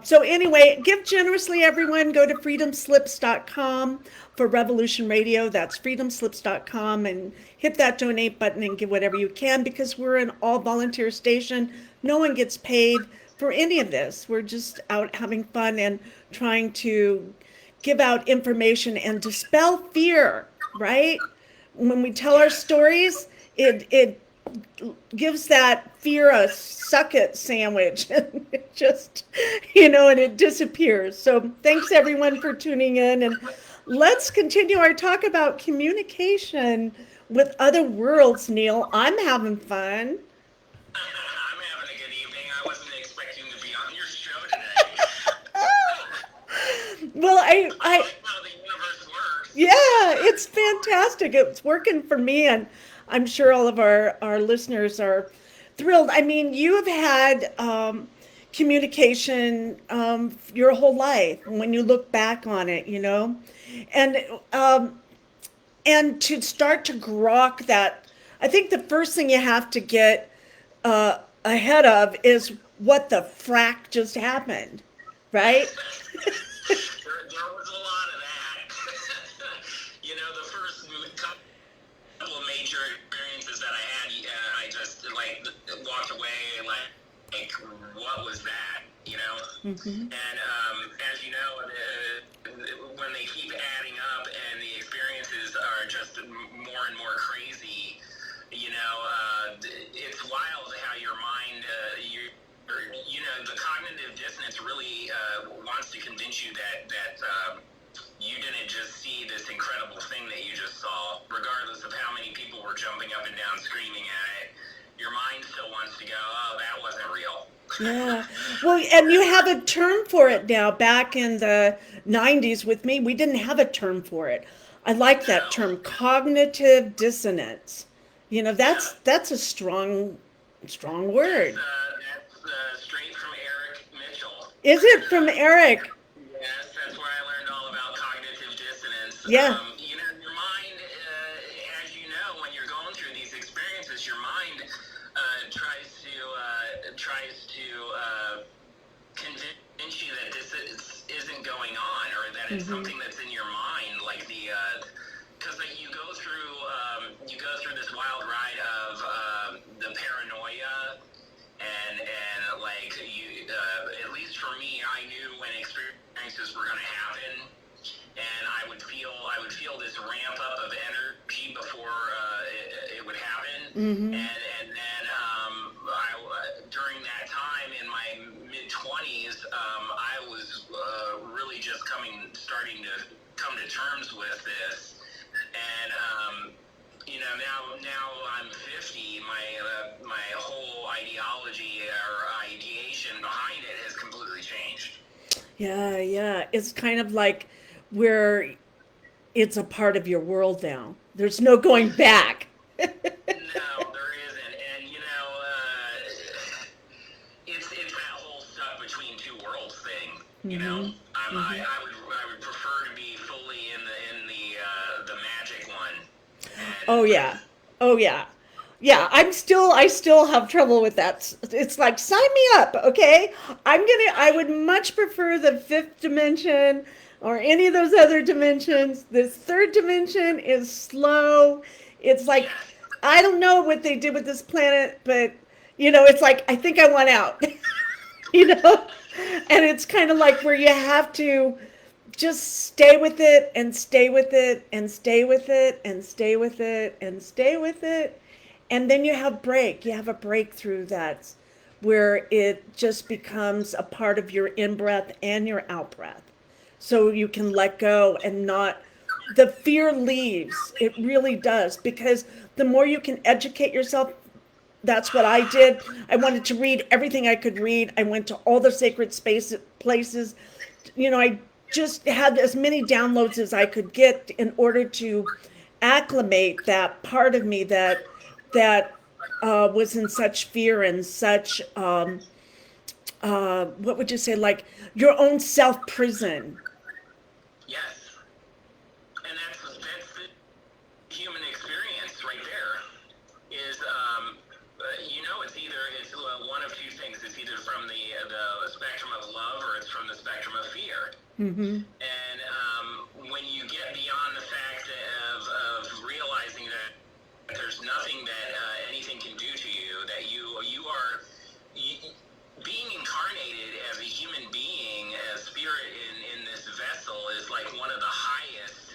So anyway, give generously, everyone. Go to freedomslips.com for Revolution Radio. That's freedomslips.com, and hit that donate button and give whatever you can, because we're an all volunteer station. No one gets paid for any of this. We're just out having fun and trying to give out information and dispel fear, right? When we tell our stories, it gives that fear a suck it sandwich, and it just, and it disappears. So thanks everyone for tuning in, and let's continue our talk about communication with other worlds, NEIL. I'm having fun. I'm having a good evening. I wasn't expecting to be on your show today. Well, I like how the universe works. yeah, it's fantastic. It's working for me, and I'm sure all of our listeners are thrilled. I mean, you have had communication your whole life when you look back on it, and to start to grok that. I think the first thing you have to get ahead of is what the frack just happened, right? There was a lot of that. The first couple of major experiences that I had, I just walked away like what was that, Mm-hmm. And as you know, when they keep adding up and the experiences are just more and more crazy, it's wild how your mind, the cognitive dissonance really wants to convince you that you didn't just see this incredible thing that you just saw, regardless of how many people were jumping up and down screaming at it. Your mind still wants to go, oh, that wasn't real. Yeah. Well, and you have a term for it now. Back in the 90s with me, we didn't have a term for it. I like that term, cognitive dissonance. That's a strong word. That's straight from Eric Mitchell. Is it from Eric? Yes, that's where I learned all about cognitive dissonance. Yeah. Your mind, as you know, when you're going through these experiences, your mind tries to convince you that this isn't going on, or that it's something that's in your mind, like because you go through this wild ride of the paranoia, and like you, at least for me, I knew when experiences were going to happen, and I would feel this ramp up of energy before it would happen, and then during that time in my mid-20s, I was really just starting to come to terms with this, and now I'm 50. My whole ideology or ideation behind it has completely changed. Yeah. It's kind of like where it's a part of your world now. There's no going back. No, there isn't, and it's that whole stuck between two worlds thing. I would prefer to be fully in the magic one. Oh yeah. I still have trouble with that. It's like, sign me up, okay? I would much prefer the fifth dimension or any of those other dimensions. This third dimension is slow. It's like, I don't know what they did with this planet, but it's like, I think I want out. And it's kind of like where you have to just stay with it and stay with it and stay with it and stay with it and stay with it. And then you have a breakthrough that's where it just becomes a part of your in-breath and your out-breath. So you can let go and the fear leaves. It really does, because the more you can educate yourself, that's what I did. I wanted to read everything I could read. I went to all the sacred places. I just had as many downloads as I could get in order to acclimate that part of me that was in such fear and such, what would you say, like your own self-prison. Yes. And that's the human experience right there is, it's one of two things. It's either from the spectrum of love or it's from the spectrum of fear. And when you get beyond the fact of realizing that there's nothing that anything can do to you, that you are being incarnated as a human being, as spirit in this vessel, is like one of the highest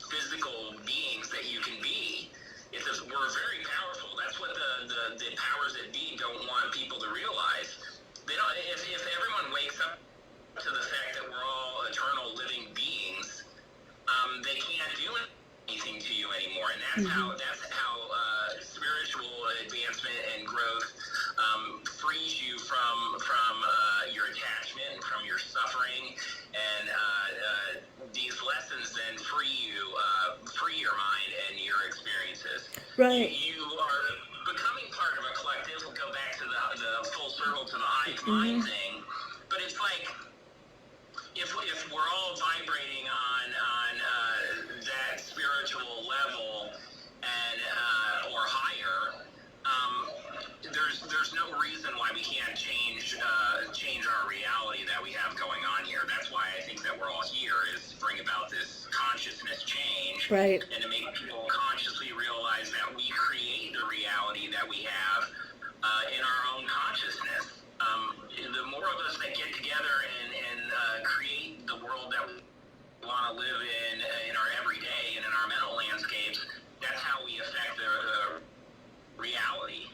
physical beings that you can be. We're very powerful. That's what the powers that be don't want people to realize. They don't. If everyone wakes up to the fact that we're all eternal living beings, they can't do anything to you anymore, and that's how spiritual advancement and growth frees you from your attachment, from your suffering, and these lessons then free your mind and your experiences. Right. You are becoming part of a collective. We'll go back to the full circle to the hive mind thing, but it's like if we're all vibrating on that spiritual level and or higher, there's no reason why we can't change our reality that we have going on here. That's why I think that we're all here, is to bring about this consciousness change, right, and to make people consciously realize that we create the reality that we have in our own consciousness. The more of us that get together and create the world that we want to live in our everyday and in our mental landscapes, that's how we affect the reality.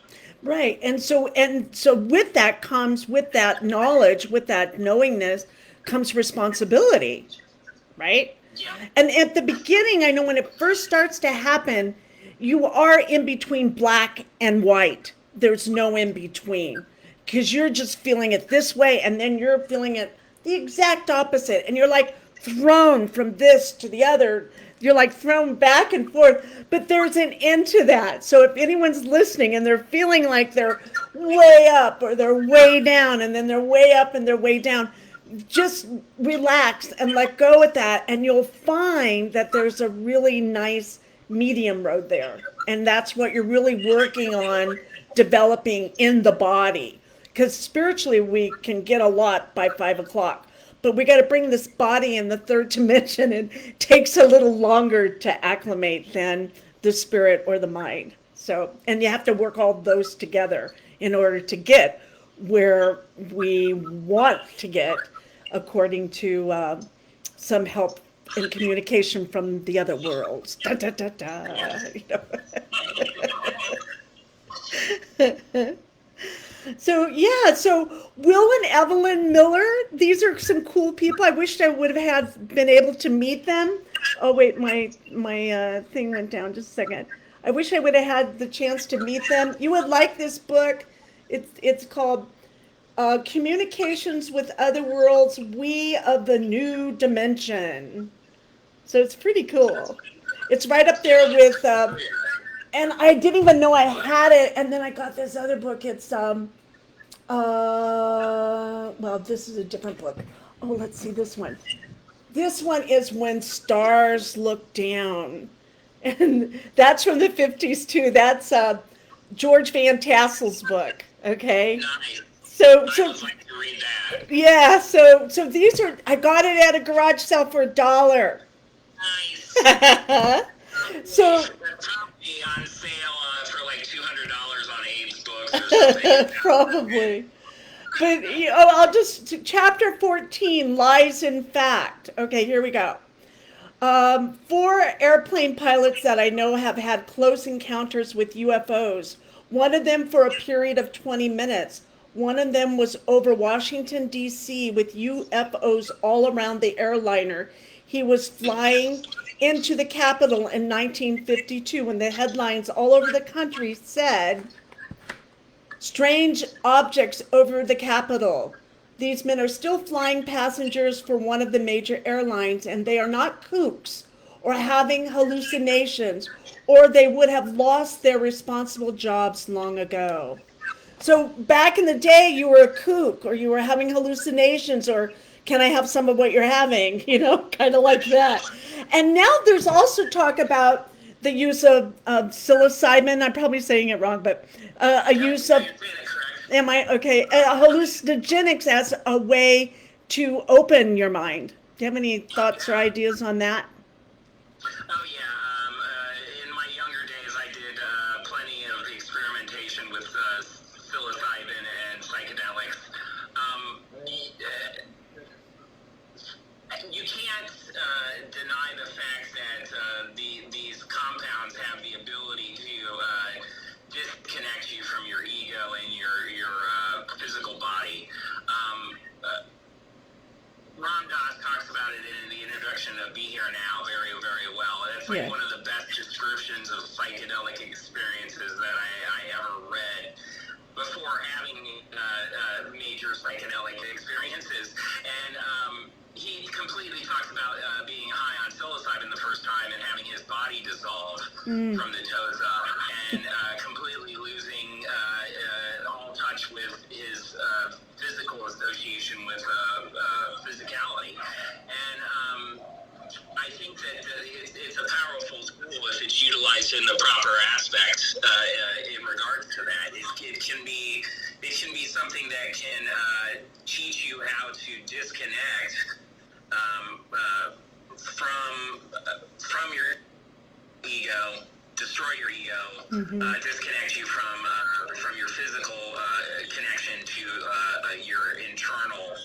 Right. And so with that comes, with that knowledge, with that knowingness comes responsibility, right? Yeah. And at the beginning, I know when it first starts to happen, you are in between black and white. there's no in between, because you're just feeling it this way, and then you're feeling it the exact opposite, and you're like thrown from this to the other. You're like thrown back and forth, but there's an end to that. So if anyone's listening and they're feeling like they're way up or they're way down, and then they're way up and they're way down, just relax and let go with that, and you'll find that there's a really nice medium road there. And that's what you're really working on developing in the body. Because spiritually, we can get a lot by 5 o'clock. But we got to bring this body in the third dimension, and it takes a little longer to acclimate than the spirit or the mind. So, and you have to work all those together in order to get where we want to get, according to some help in communication from the other worlds. Da, da, da, da, you know. So Will and Evelyn Miller, these are some cool people. I wished I would have been able to meet them. Oh wait, my thing went down. Just a second. I wish I would have had the chance to meet them. You would like this book. It's called Communications with Other Worlds, We of the New Dimension. So it's pretty cool. It's right up there with, and I didn't even know I had it, and then I got this other book. It's well, this is a different book. Oh, let's see this one. This one is When Stars Look Down, and that's from the 50s too. That's George Van Tassel's book. Okay. Nice. So I would like to read that. yeah. So these are. I got it at a garage sale for $1. Nice. So They're probably on sale for like $200 on Abe's books or something. probably. But I'll just, chapter 14, Lies in Fact. Okay, here we go. 4 airplane pilots that I know have had close encounters with UFOs. One of them for a period of 20 minutes. One of them was over Washington, D.C. with UFOs all around the airliner. He was flying into the Capitol in 1952 when the headlines all over the country said, "Strange objects over the Capitol." These men are still flying passengers for one of the major airlines, and they are not kooks or having hallucinations, or they would have lost their responsible jobs long ago. So back in the day, you were a kook, or you were having hallucinations, or can I have some of what you're having? You know, kind of like that. And now there's also talk about the use of psilocybin. I'm probably saying it wrong, but a use of, am I okay? Hallucinogenics as a way to open your mind. Do you have any thoughts or ideas on that? Oh yeah. In my younger days, I did plenty of experimentation with psilocybin and psychedelics. You can't deny the fact that these compounds have the ability to disconnect you from your ego and your physical body. Ram Dass talks about it in the introduction of Be Here Now very, very well. And it's like one of the best descriptions of psychedelic experiences that I ever read before having major psychedelic experiences. And he completely talks about being high on psilocybin the first time and having his body dissolve from the toes up, and completely losing all touch with his physical association with physicality. And I think that it's a powerful tool if it's utilized in the proper aspects in regards to that. It can be something that can teach you how to disconnect from your ego, destroy your ego, disconnect you from your physical connection to your internal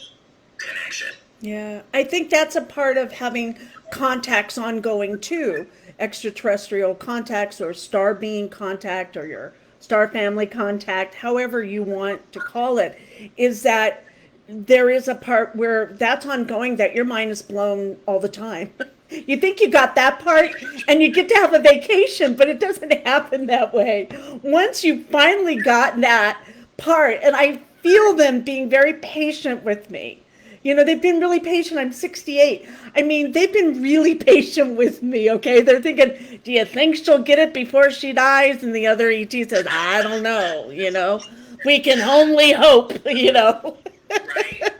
connection. Yeah, I think that's a part of having contacts ongoing too, extraterrestrial contacts or star being contact or your star family contact, however you want to call it, is that there is a part where that's ongoing, that your mind is blown all the time. You think you got that part and you get to have a vacation, but it doesn't happen that way. Once you've finally gotten that part, and I feel them being very patient with me. You know, they've been really patient. I'm 68. I mean, they've been really patient with me, okay? They're thinking, do you think she'll get it before she dies? And the other ET says, I don't know, you know? We can only hope, you know? Right.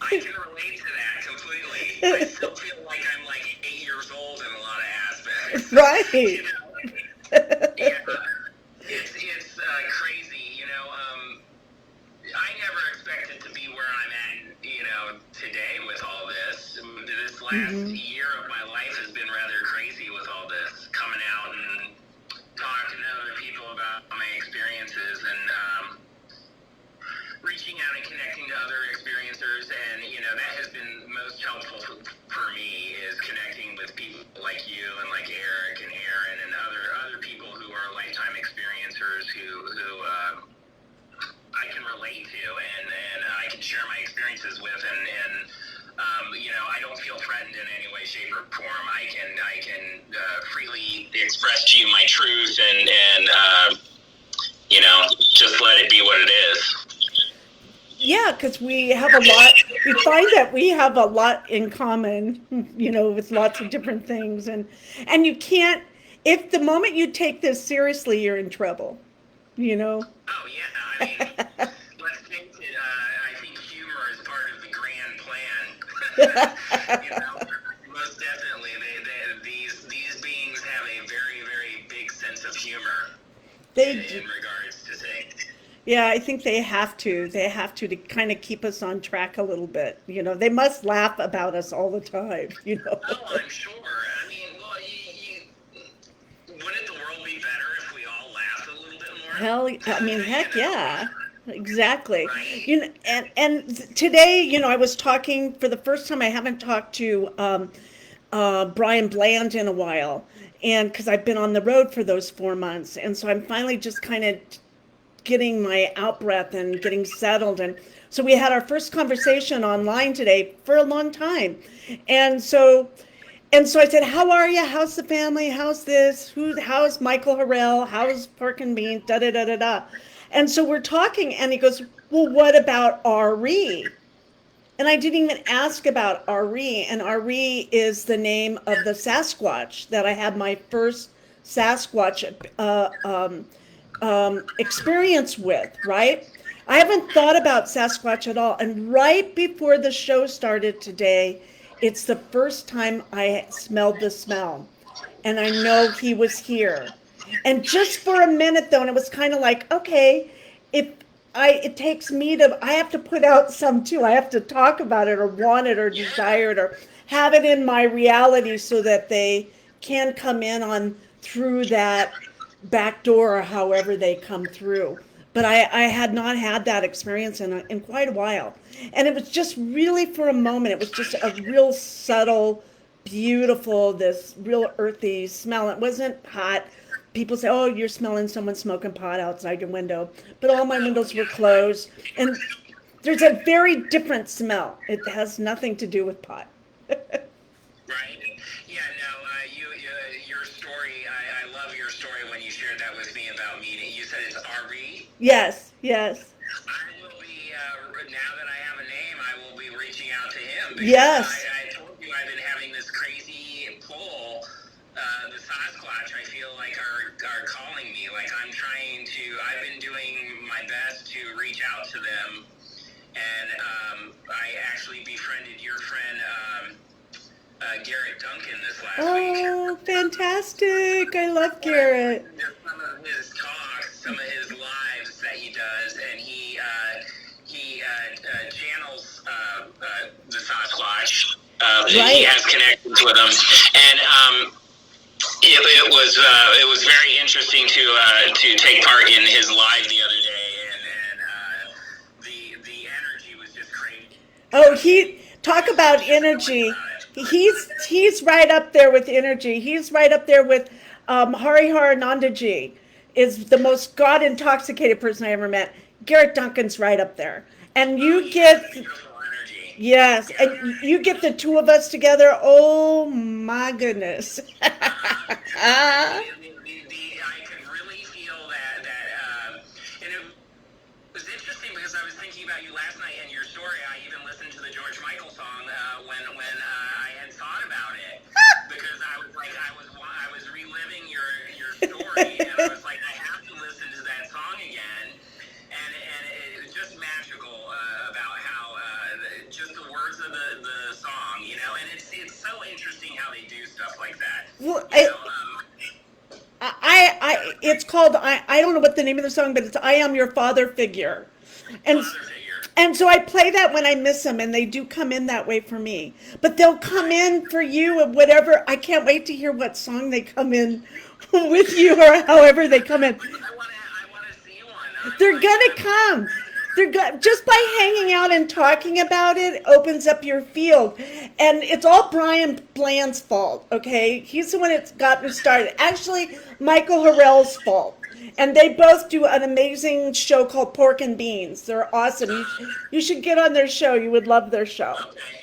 I can relate to that completely. I still feel like I'm like 8 years old in a lot of aspects. Right. You know? Yeah. It's crazy, you know. I never expected to be where I'm at, you know, today with all this. This last year of my life has been rather crazy with all this, coming out and talking to other people about my experiences and reaching out and connecting to other experiencers. And, you know, that has been most helpful for me, is connecting with people like you and like Eric and Aaron and other people who are lifetime experiencers who I can relate to and I can share my experiences with, and you know, I don't feel threatened in any way, shape, or form. I can freely express to you my truth and you know, just let it be what it is. Yeah, because we have a lot, we find that we have a lot in common, you know, with lots of different things. And you can't, if the moment you take this seriously, you're in trouble, you know? Oh, yeah. I mean, let's face it, I think humor is part of the grand plan. You know, most definitely. These beings have a very, very big sense of humor in regards to things. Yeah, I think they have to. They have to kind of keep us on track a little bit. You know, they must laugh about us all the time, you know. Oh, I'm sure. I mean, well, wouldn't the world be better if we all laughed a little bit more? Hell, I mean, heck yeah. Exactly. Right. You know, and today, you know, I was talking for the first time. I haven't talked to Brian Bland in a while, and because I've been on the road for those 4 months, and so I'm finally just kind of getting my out breath and getting settled. And so we had our first conversation online today for a long time. And so I said, how are you? How's the family? How's this? How's Michael Harrell? How's Pork and Beans? Da, da, da, da, da. And so we're talking and he goes, well, what about RE? And I didn't even ask about RE. And RE is the name of the Sasquatch that I had my first Sasquatch experience with, right? I haven't thought about Sasquatch at all. And right before the show started today, it's the first time I smelled the smell. And I know he was here. And just for a minute though, and it was kind of like, okay, it takes me to, I have to put out some too. I have to talk about it or want it or desire it or have it in my reality so that they can come in on through that back door or however they come through. But I had not had that experience in quite a while. And it was just really for a moment, it was just a real subtle, beautiful, this real earthy smell. It wasn't hot. People say, oh, you're smelling someone smoking pot outside your window. But all my windows were closed. And there's a very different smell. It has nothing to do with pot. Right. Yeah, no, your story, I love your story when you shared that with me about meeting. You said it's RE? Yes. I will be, now that I have a name, I will be reaching out to him. Yes. I told you I've been having this crazy pull. The Sasquatch, I feel like, are calling me. Like, I've been doing my best to reach out to them. And I actually befriended your friend, Garrett Duncan this last week. Oh, fantastic. I love Garrett. Some of his talks, some of his lives that he does, and he channels the Sasquatch. He has connections with him, and it was very interesting to take part in his live the other day, and the energy was just crazy. Oh, talk about energy. He's right up there with energy. He's right up there with Harihara Nandaji is the most God intoxicated person I ever met. Garrett Duncan's right up there. And you get Yes, and you get the two of us together. Oh my goodness. I could really feel and it was interesting because I was thinking about you last night and your story. I even listened to the George Michael song when I had thought about it because I was reliving your story and I was like, I have to listen to that song again, and it was just magical about how just the words of the song, you know, and it's so interesting how they do stuff like that. Well, it's Sorry. called, I don't know what the name of the song, but it's I Am Your Father Figure. And Father figure. and so I play that when I miss them, and they do come in that way for me. But they'll come in for you and whatever. I can't wait to hear what song they come in with you or however they come in. I want to see one. They're gonna come. Just by hanging out and talking about it opens up your field. And it's all Brian Bland's fault, okay? He's the one that's got me started. Actually, Michael Harrell's fault. And they both do an amazing show called Pork and Beans. They're awesome. You should get on their show. You would love their show.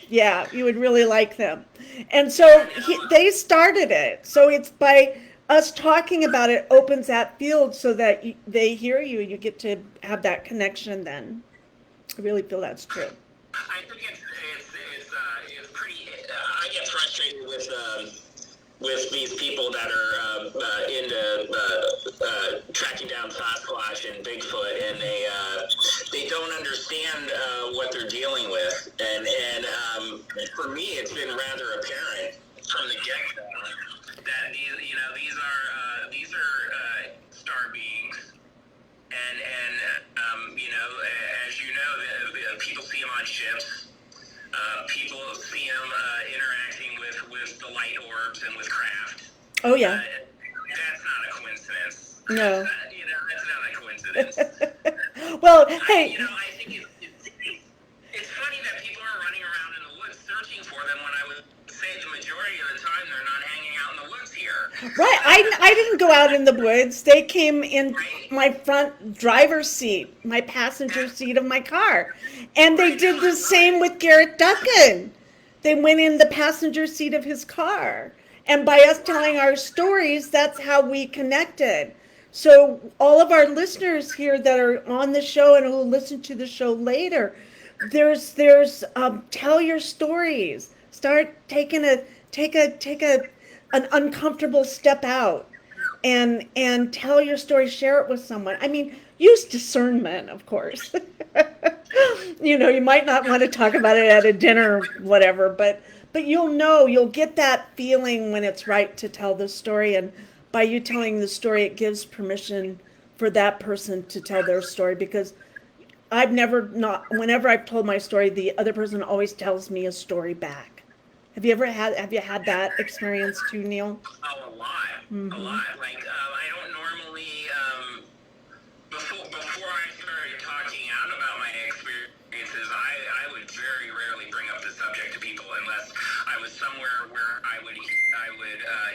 Yeah, you would really like them. And so they started it. So it's by us talking about it opens that field so that they hear you. You get to have that connection then. I really feel that's true. I think it's pretty. I get frustrated with these people that are into tracking down Sasquatch and Bigfoot, and they don't understand what they're dealing with. And for me, it's been rather apparent from the get-go that these are star beings, and as you know, the people see them on ships. People see them interacting with the light orbs and with craft. Oh, yeah. That's not a coincidence. No. That's not a coincidence. Well, hey. I think it's funny that people are running around in the woods searching for them when I would say the majority of the time they're not hanging out in the woods here. Right. I didn't go out in the woods. They came in my front driver's seat, my passenger seat of my car. And they did the same with Garrett Duncan. They went in the passenger seat of his car. And by us telling our stories, that's how we connected. So all of our listeners here that are on the show and who will listen to the show later, there's tell your stories. Start take an uncomfortable step out and tell your story, share it with someone. I mean, use discernment, of course. You might not want to talk about it at a dinner or whatever, but you'll get that feeling when it's right to tell the story. And by you telling the story, it gives permission for that person to tell their story, because whenever I've told my story, the other person always tells me a story back. Have you had that experience too, Neil? Oh, a lot. Mm-hmm. A lot. Like, I don't normally, before I started talking out about my experiences, I would very rarely bring up the subject to people unless I was somewhere where I would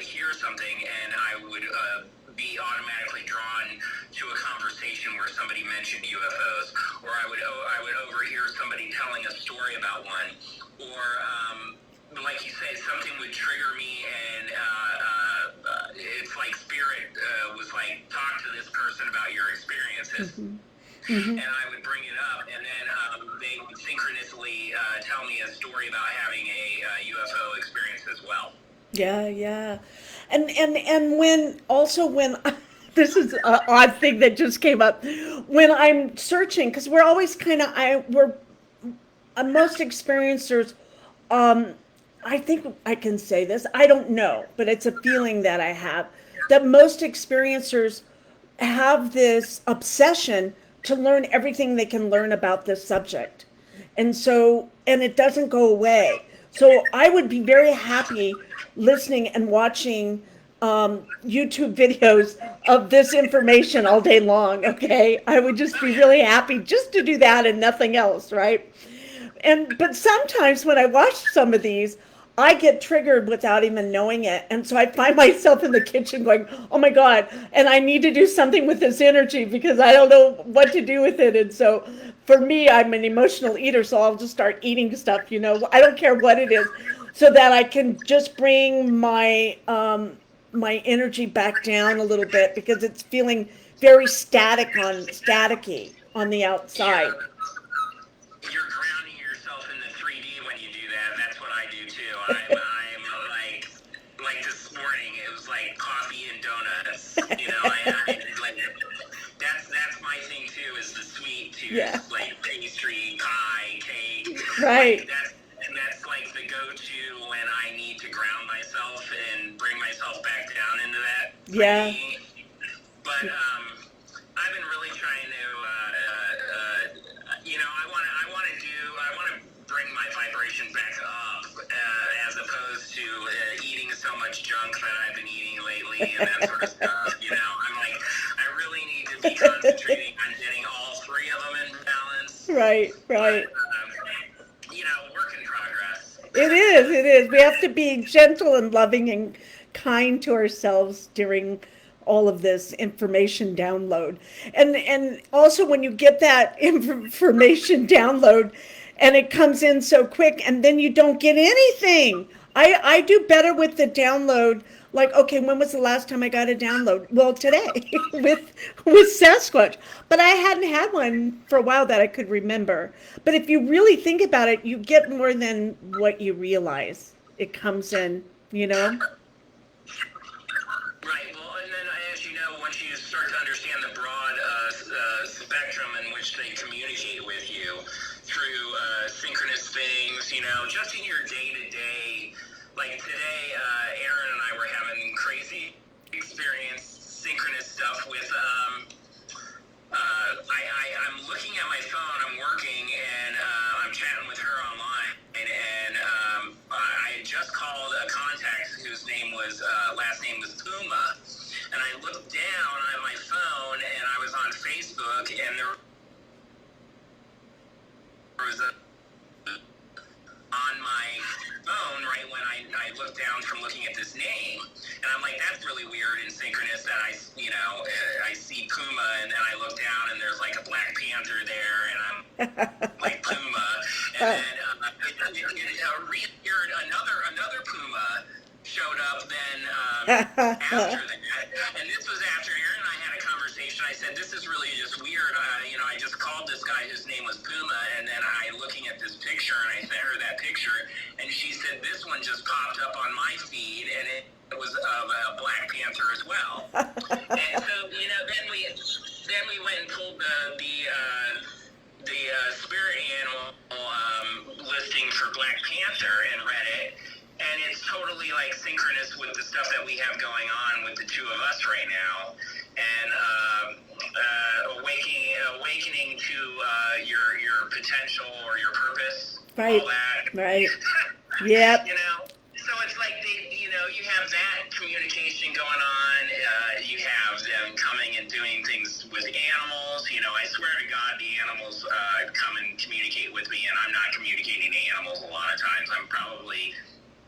hear something and I would be automatically drawn to a conversation where somebody mentioned UFOs, or I would overhear somebody telling a story about one, or like you say, something would trigger me, and it's like spirit was like, talk to this person about your experiences. Mm-hmm. Mm-hmm. And I would bring it up, and then they would synchronously tell me a story about having a UFO experience as well. Yeah. And when this is an odd thing that just came up, when I'm searching, because we're always most experiencers, I think I can say this, I don't know, but it's a feeling that I have, that most experiencers have this obsession to learn everything they can learn about this subject. And it doesn't go away. So I would be very happy listening and watching YouTube videos of this information all day long, okay? I would just be really happy just to do that and nothing else, right? But sometimes when I watch some of these, I get triggered without even knowing it. And so I find myself in the kitchen going, oh my God, and I need to do something with this energy because I don't know what to do with it. And so for me, I'm an emotional eater, so I'll just start eating stuff, you know. I don't care what it is, so that I can just bring my energy back down a little bit because it's feeling very staticky on the outside. You're grounding yourself in the 3D when you do that. That's what I do too. I'm like this morning, it was like coffee and donuts. You know, I like that's my thing too. Is the sweet too. Yeah. Like pastry, pie, cake. Right. Like that's like the go-to when I need to ground myself and bring myself back down into that. Yeah. 3D. But I've been really trying to. You know, I want to bring my vibration back up, as opposed to eating so much junk that I've been eating lately and that sort of stuff. You know, I'm like, I really need to be concentrating on getting all three of them in balance. Right. But, you know, work in progress. It is. We have to be gentle and loving and kind to ourselves during all of this information download. And also when you get that information download and it comes in so quick and then you don't get anything. I do better with the download. Like, okay, when was the last time I got a download? Well, today with Sasquatch. But I hadn't had one for a while that I could remember. But if you really think about it, you get more than what you realize. It comes in, you know? Right. Well, and then as you know, once you start to understand the broad spectrum in which they communicate with you through synchronous things, you know, just in your day-to-day, like today, Aaron and I were having crazy experience, synchronous stuff with, I'm looking at my phone, I'm working, and I'm chatting with her online, and I had just called a contact whose last name was Puma, and I looked down at my phone, and I was on Facebook, and there was on my phone right when I looked down from looking at this name, and I'm like, that's really weird and synchronous that I see Puma, and then I look down and there's like a Black Panther there, and I'm like Puma, and then another Puma showed up then after that, and this was after Aaron and I had a conversation. I said, this is really just weird. I just called this guy whose name was Puma, and then looking at this picture, and I sent her that picture, and she said, this one just popped up on my feed, and it was of a Black Panther as well. And so, you know, then we went and pulled the spirit animal listing for Black Panther and read it, and it's totally like synchronous with the stuff that we have going on with the two of us right now, and awakening to your potential or your purpose. Right. All that. Right. Yep. You know, so it's like you have that communication going on. You have them coming and doing things with animals. You know, I swear to God, the animals come and communicate with me, and I'm not communicating to animals a lot of times. I'm probably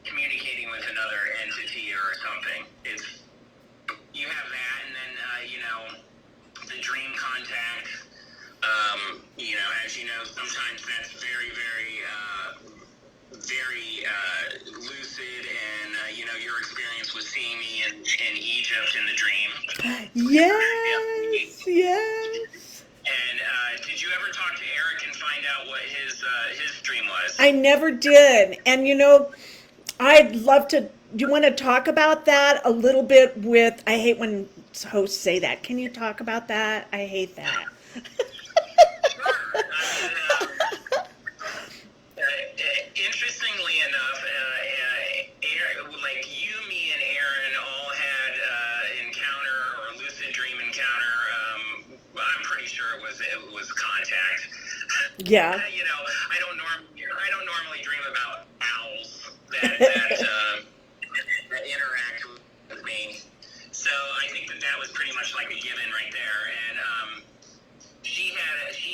communicating with another entity or something. You have that, and then you know, the dream contact. You know, as you know, sometimes that's very, very, very lucid, and you know, your experience with seeing me in Egypt in the dream. Yes. And did you ever talk to Eric and find out what his dream was? I never did. And you know, I'd love to. Do you want to talk about that a little bit with, I hate when hosts say that. Can you talk about that? I hate that. Interestingly enough, like you, me, and Aaron all had encounter or lucid dream encounter. I'm pretty sure it was contact. Yeah. You know, I don't normally dream about owls that interact with me. So I think that was pretty much like a given right there. And she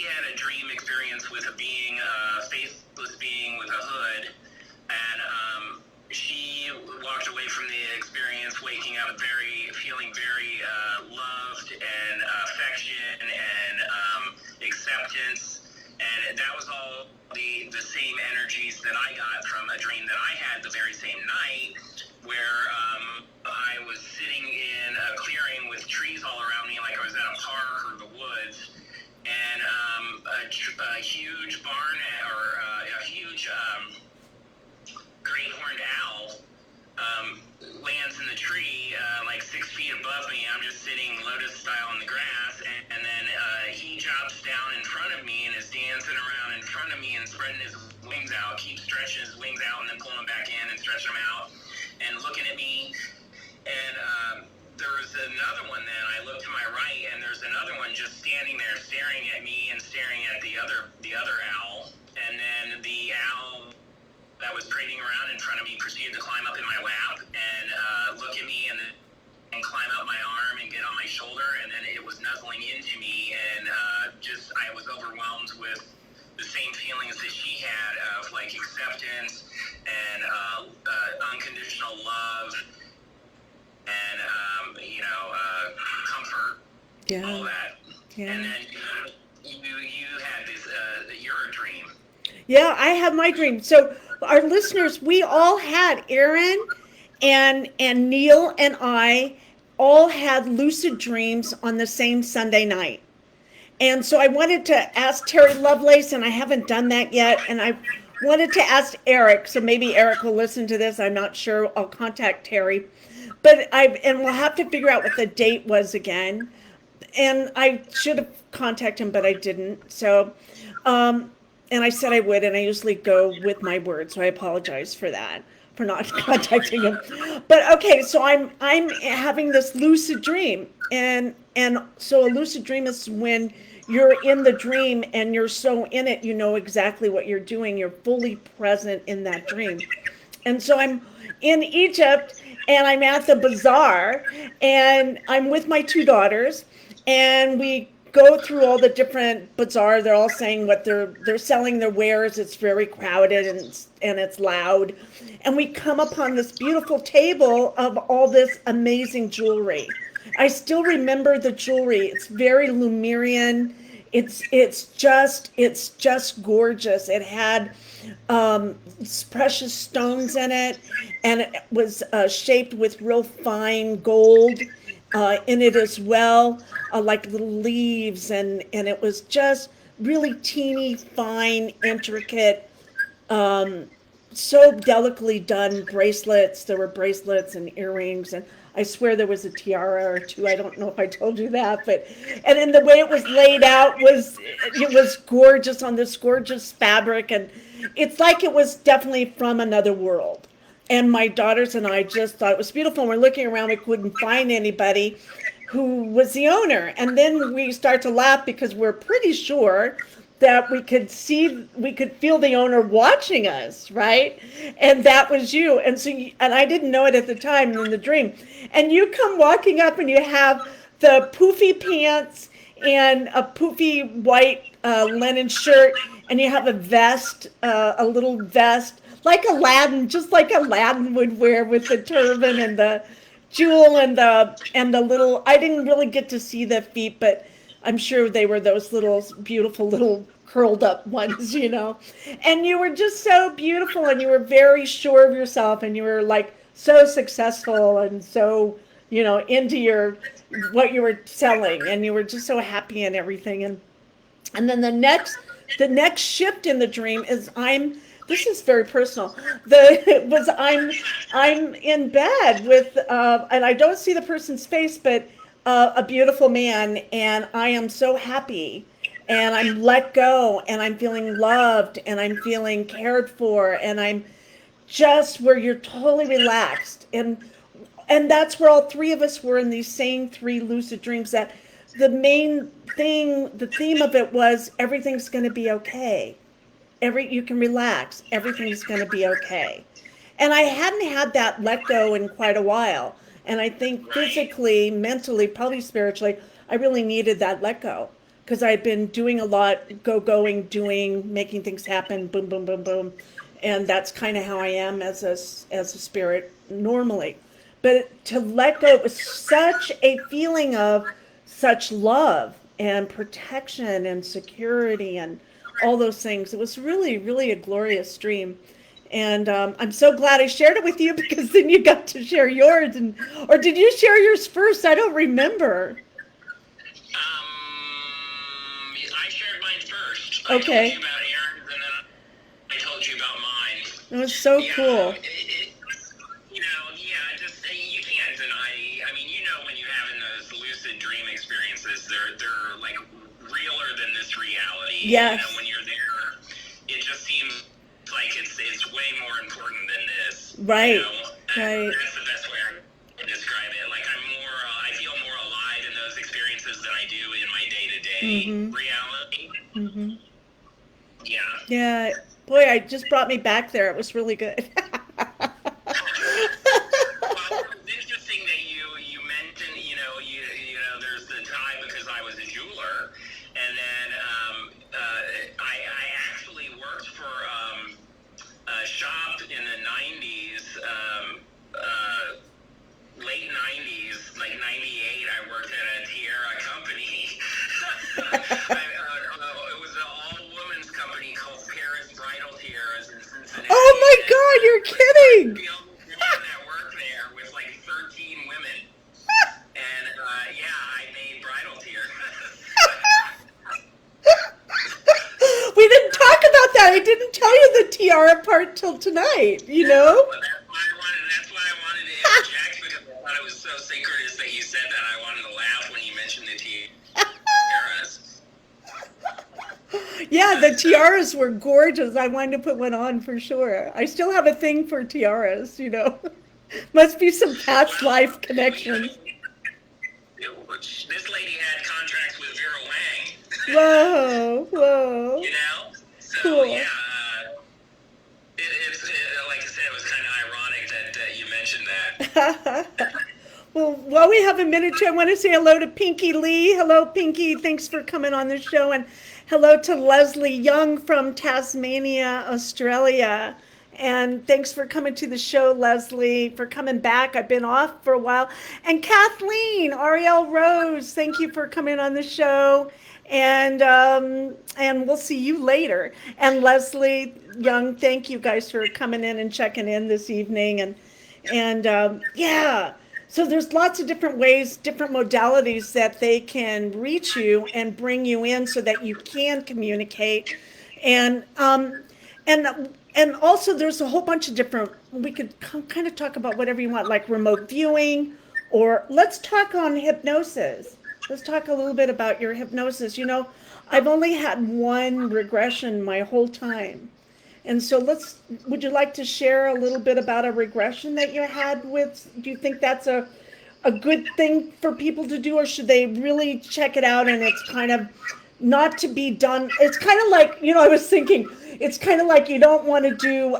had a dream experience with a being, a faceless being with a hood, and she walked away from the experience waking up feeling very loved and affection and acceptance, the same energies that I got from a dream that I had the very same night, where I was sitting in a clearing with trees all around me, like I was at a park or the woods, and a huge barn or a huge great horned owl lands in the tree like 6 feet above me. I'm just sitting lotus style in the grass, and then he drops down in front of me and is dancing around in front of me and spreading his wings out, keeps stretching his wings out and then pulling them back in and stretching them out and looking at me. And there was another one then. I look to my right, and there's another one just standing there staring at me and staring at the other owl. And then the owl that was parading around in front of me proceeded to climb up in my lap and look at me and climb up my arm and get on my shoulder, and then it was nuzzling into me, and I was overwhelmed with the same feelings that she had of like acceptance and unconditional love and comfort, all that. Yeah. And then you had this your dream. Yeah, I have my dream. So our listeners, we all had, Aaron and Neil and I all had lucid dreams on the same Sunday night. And so I wanted to ask Terry Lovelace, and I haven't done that yet. And I wanted to ask Eric, so maybe Eric will listen to this. I'm not sure. I'll contact Terry. And we'll have to figure out what the date was again. And I should have contacted him, but I didn't. So, and I said I would, and I usually go with my word. So I apologize for that, for not contacting him. But okay, so I'm having this lucid dream. And so a lucid dream is when you're in the dream and you're so in it, you know exactly what you're doing. You're fully present in that dream. And so I'm in Egypt, and I'm at the bazaar, and I'm with my two daughters, and we go through all the different bazaar. They're all saying what they're selling their wares. It's very crowded and it's loud. And we come upon this beautiful table of all this amazing jewelry. I still remember the jewelry. It's very Lemurian. It's just gorgeous. It had precious stones in it, and it was shaped with real fine gold in it as well, like little leaves, and it was just really teeny, fine, intricate, so delicately done bracelets. There were bracelets and earrings, and I swear there was a tiara or two. I don't know if I told you that, and then the way it was laid out it was gorgeous on this gorgeous fabric, and it's like it was definitely from another world. And my daughters and I just thought it was beautiful. And we're looking around, we couldn't find anybody who was the owner. And then we start to laugh because we're pretty sure that we could feel the owner watching us, right? And that was you. And I didn't know it at the time in the dream. And you come walking up, and you have the poofy pants and a poofy white linen shirt, and you have a vest, a little vest, like Aladdin, just like Aladdin would wear, with the turban and the jewel and the little, I didn't really get to see the feet, but I'm sure they were those little beautiful little curled up ones, and you were just so beautiful, and you were very sure of yourself, and you were like so successful and so, into what you were selling, and you were just so happy and everything. And then the next shift in the dream is this is very personal. I'm in bed with, and I don't see the person's face, but a beautiful man, and I am so happy, and I'm let go, and I'm feeling loved, and I'm feeling cared for, and I'm just where you're totally relaxed, and that's where all three of us were in these same three lucid dreams. That the theme of it was everything's going to be okay. You can relax. Everything's going to be okay. And I hadn't had that let go in quite a while. And I think physically, mentally, probably spiritually, I really needed that let go, because I'd been doing a lot, doing, making things happen, boom, boom, boom, boom. And that's kind of how I am as a spirit normally. But to let go, it was such a feeling of such love and protection and security and all those things. It was really, really a glorious dream. And I'm so glad I shared it with you, because then you got to share yours. Or did you share yours first? I don't remember. I shared mine first. Okay. I told you about Aaron's, and then I told you about mine. It was so cool. You can't deny. I mean, when you're having those lucid dream experiences, they're like realer than this reality. Yes. When you're there, it just seems like it's way more important than this. Right. Right. That's the best way to describe it. Like I feel more alive in those experiences than I do in my day-to-day reality. Mm-hmm. Yeah. Yeah. Boy, it just brought me back there. It was really good. Well, it's interesting that you mentioned, there's the tie because I was a jeweler, and then I actually worked for a shop in the 90s, late 90s, like 98. I worked at a tiara company. It was an all-women's company called Paris Bridal Tiaras in Cincinnati. Oh my God, you're kidding! The only woman that worked there with like 13 women. And I made bridal tiaras. We didn't talk about that. I didn't tell you the tiara part till tonight, Well, that's why I wanted to interject, because I thought it was so synchronous that you said that. I wanted to laugh when you mentioned the tiaras. Yeah, the tiaras were gorgeous. I wanted to put one on for sure. I still have a thing for tiaras, Must be some past life connection. This lady had contracts with Vera Wang. Whoa. So, cool. Yeah. It's like I said, it was kind of ironic that you mentioned that. Well, while we have a minute, I want to say hello to Pinky Lee. Hello, Pinky. Thanks for coming on the show. And hello to Leslie Young from Tasmania, Australia. And thanks for coming to the show, Leslie, for coming back. I've been off for a while. And Kathleen, Ariel Rose, thank you for coming on the show. And we'll see you later. And Leslie Young, thank you guys for coming in and checking in this evening. And so there's lots of different ways, different modalities that they can reach you and bring you in so that you can communicate. And also there's a whole bunch of different, we could kind of talk about whatever you want, like remote viewing, or let's talk on hypnosis. Let's talk a little bit about your hypnosis. I've only had one regression my whole time. And so would you like to share a little bit about a regression that you had with, do you think that's a good thing for people to do, or should they really check it out and it's kind of not to be done? It's kind of like, I was thinking, it's kind of like you don't want to do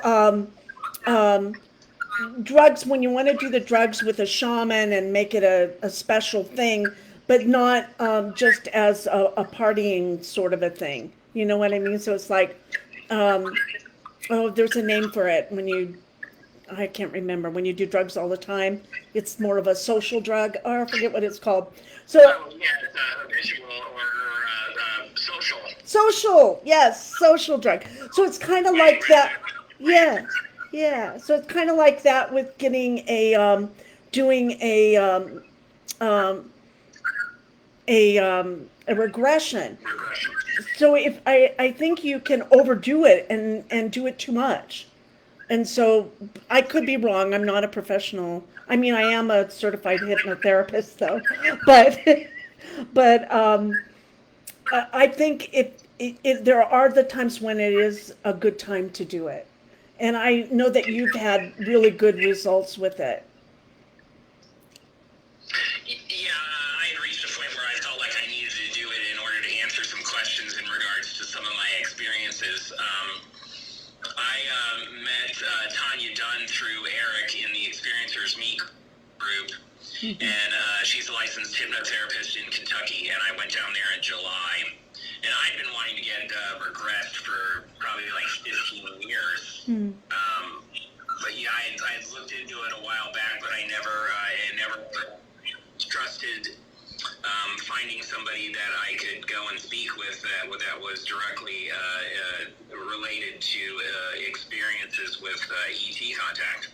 drugs when you want to do the drugs with a shaman and make it a special thing, but not just as a partying sort of a thing. You know what I mean? So it's like, there's a name for it I can't remember, when you do drugs all the time. It's more of a social drug, or I forget what it's called. So It's visual or social. Social, yes, social drug. So it's kind of like that. Yeah. So it's kind of like that with getting doing a regression. So if I think you can overdo it and do it too much. And so I could be wrong. I'm not a professional. I mean, I am a certified hypnotherapist though, but I think there are the times when it is a good time to do it. And I know that you've had really good results with it. Yeah, I had reached a point where I felt like I needed to do it in order to answer some questions in regards to some of my experiences. I met Tanya Dunn through Eric in the Experiencers Meet group, and she's a licensed hypnotherapist in Kentucky, and I went down there in July. And I'd been wanting to get regressed for probably like 15 years. But yeah, I had looked into it a while back, but I never trusted finding somebody that I could go and speak with that was directly experiences with ET contact.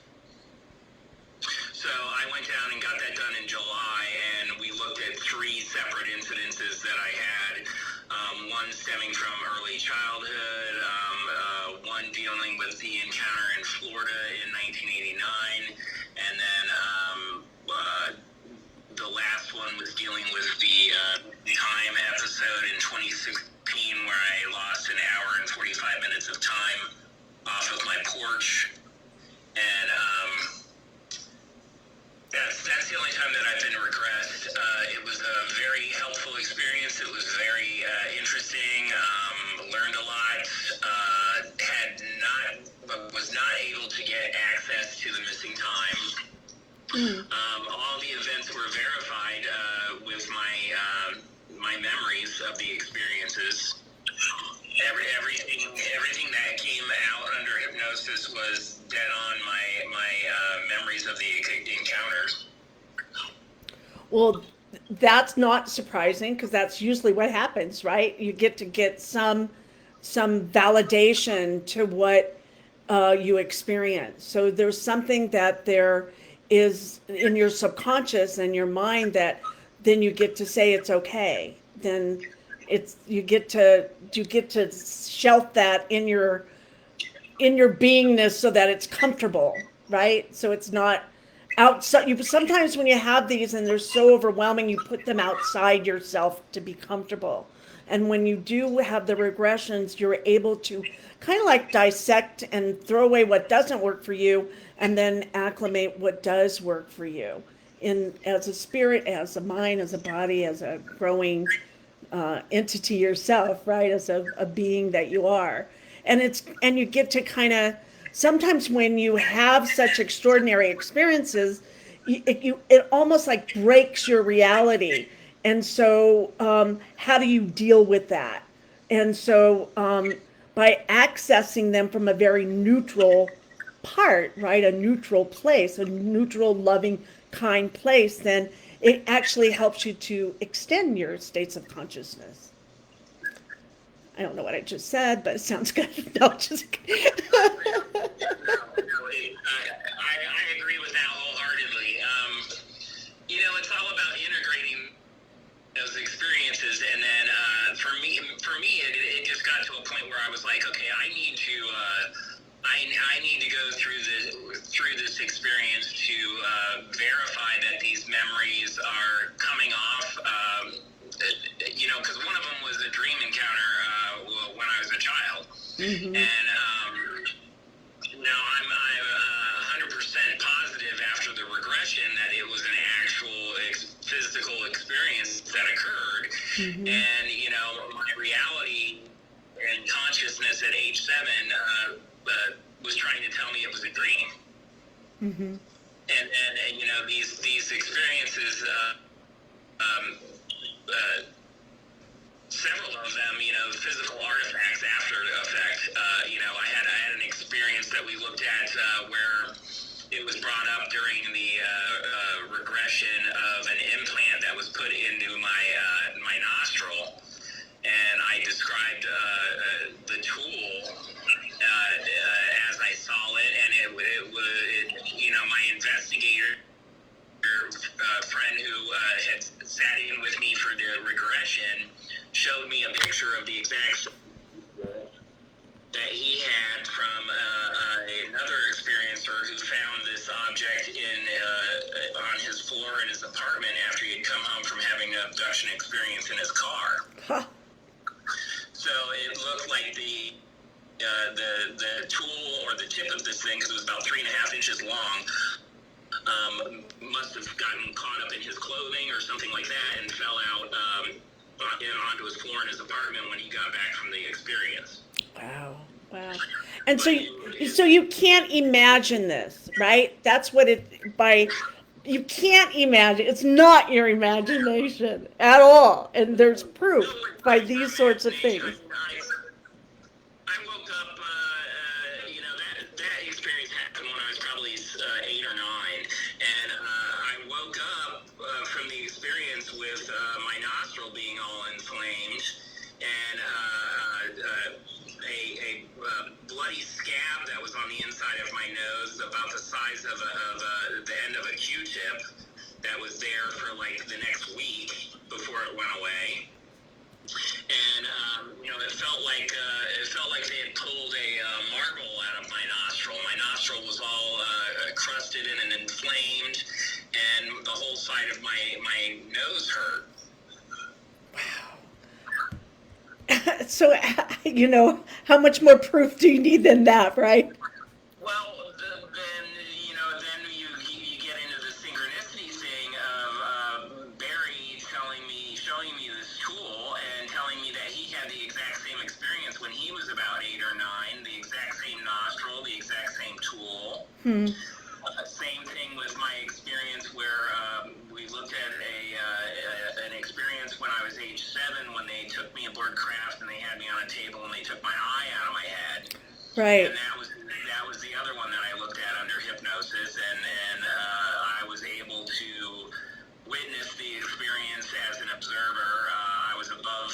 So I went down and got that done in July, and we looked at 3 separate incidences that I had. One stemming from early childhood, one dealing with the encounter in Florida in 1989, and then the last one was dealing with the time episode in 2016 where I lost an hour and 45 minutes of time off of my porch. And that's the only time that I've been regressed. It was a very helpful experience. It was very interesting. Learned a lot. Was not able to get access to the missing time. All the events were verified with my memories of the experiences. Everything that came out under hypnosis was dead on my memories of the encounters. Well, that's not surprising because that's usually what happens, right? You get to get some validation to what you experience. So there's something that there is in your subconscious and your mind that then you get to say it's okay. Then you get to shelf that in your beingness so that it's comfortable, right? So it's not outside. Sometimes when you have these and they're so overwhelming, you put them outside yourself to be comfortable. And when you do have the regressions, you're able to kind of like dissect and throw away what doesn't work for you and then acclimate what does work for you as a spirit, as a mind, as a body, as a growing entity yourself, right? As a being that you are. And you get to kind of, sometimes when you have such extraordinary experiences, it almost like breaks your reality. And so how do you deal with that? And so by accessing them from a very neutral part, right? A neutral place, a neutral, loving, kind place, then it actually helps you to extend your states of consciousness. I don't know what I just said, but it sounds good. No, just I agree with that wholeheartedly. It's all about integrating those experiences, and then for me, it just got to a point where I was like, okay, I need to go through this experience to verify that these memories are coming off. Because one of them was a dream encounter when I was a child, and now I'm 100% positive after the regression that it was an actual physical experience that occurred, and my reality and consciousness at age 7 was trying to tell me it was a dream, and these experiences. Several of them, physical artifacts after the effect. I had an experience that we looked at where it was brought up during the regression of an implant that was put into my nostril, and I described the tool as I saw it, and it my investigator friend who had sat in with me for the regression showed me a picture of the exact that he had from another experiencer who found this object on his floor in his apartment after he had come home from having an abduction experience in his car. So it looked like the tool or the tip of this thing, because it was about 3.5 inches long, must have gotten caught up in his clothing or something like that and fell out onto his floor in his apartment when he got back from the experience. Wow. And so you can't imagine this, right? That's what you can't imagine. It's not your imagination at all. And there's proof by these sorts of things. I woke up, that experience happened when I was probably 8 or 9. And I woke up from the experience with my nostril being all inflamed and a bloody scab scab that was on the inside of my nose, about the size of the end of a Q-tip, that was there for like the next week before it went away. And it felt like they had pulled a marble out of my nostril. My nostril was all crusted and inflamed, and the whole side of my nose hurt. So, how much more proof do you need than that, right? Well, then you get into the synchronicity thing of Barry showing me this tool and telling me that he had the exact same experience when he was about 8 or 9, the exact same nostril, the exact same tool. Same thing with my experience where we looked at an experience when I was age 7 when they took me aboard craft and they had me on a table and they took my eye out of my head. Right. And that was the other one that I looked at under hypnosis, and I was able to witness the experience as an observer. I was above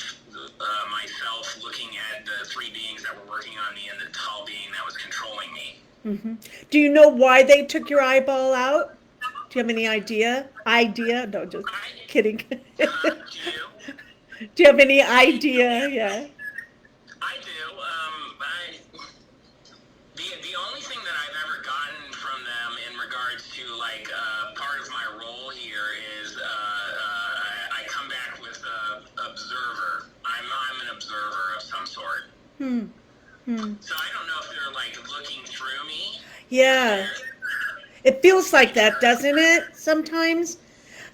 myself, looking at the 3 beings that were working on me and the tall being that was controlling me. Do you know why they took your eyeball out? Do you have any idea? No, just kidding. Do you have any idea? Yeah. I do. The only thing that I've ever gotten from them in regards to part of my role here is I come back with observer. I'm an observer of some sort. So I don't know if they're looking through me. Yeah. It feels like that, doesn't it? Sometimes.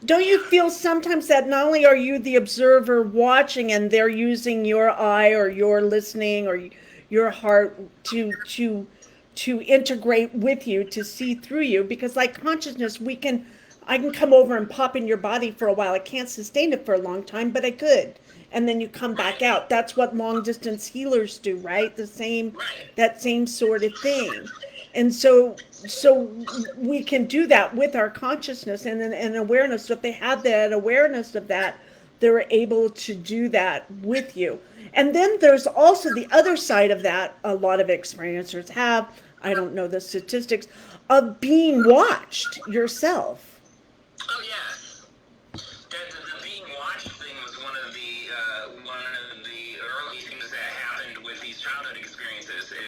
Don't you feel sometimes that not only are you the observer watching and they're using your eye or your listening or your heart to integrate with you, to see through you? Because like consciousness, I can come over and pop in your body for a while. I can't sustain it for a long time, but I could. And then you come back out. That's what long distance healers do, right? That same sort of thing. And so we can do that with our consciousness and awareness. So if they have that awareness of that, they're able to do that with you. And then there's also the other side of that. A lot of experiencers have, I don't know the statistics, of being watched yourself.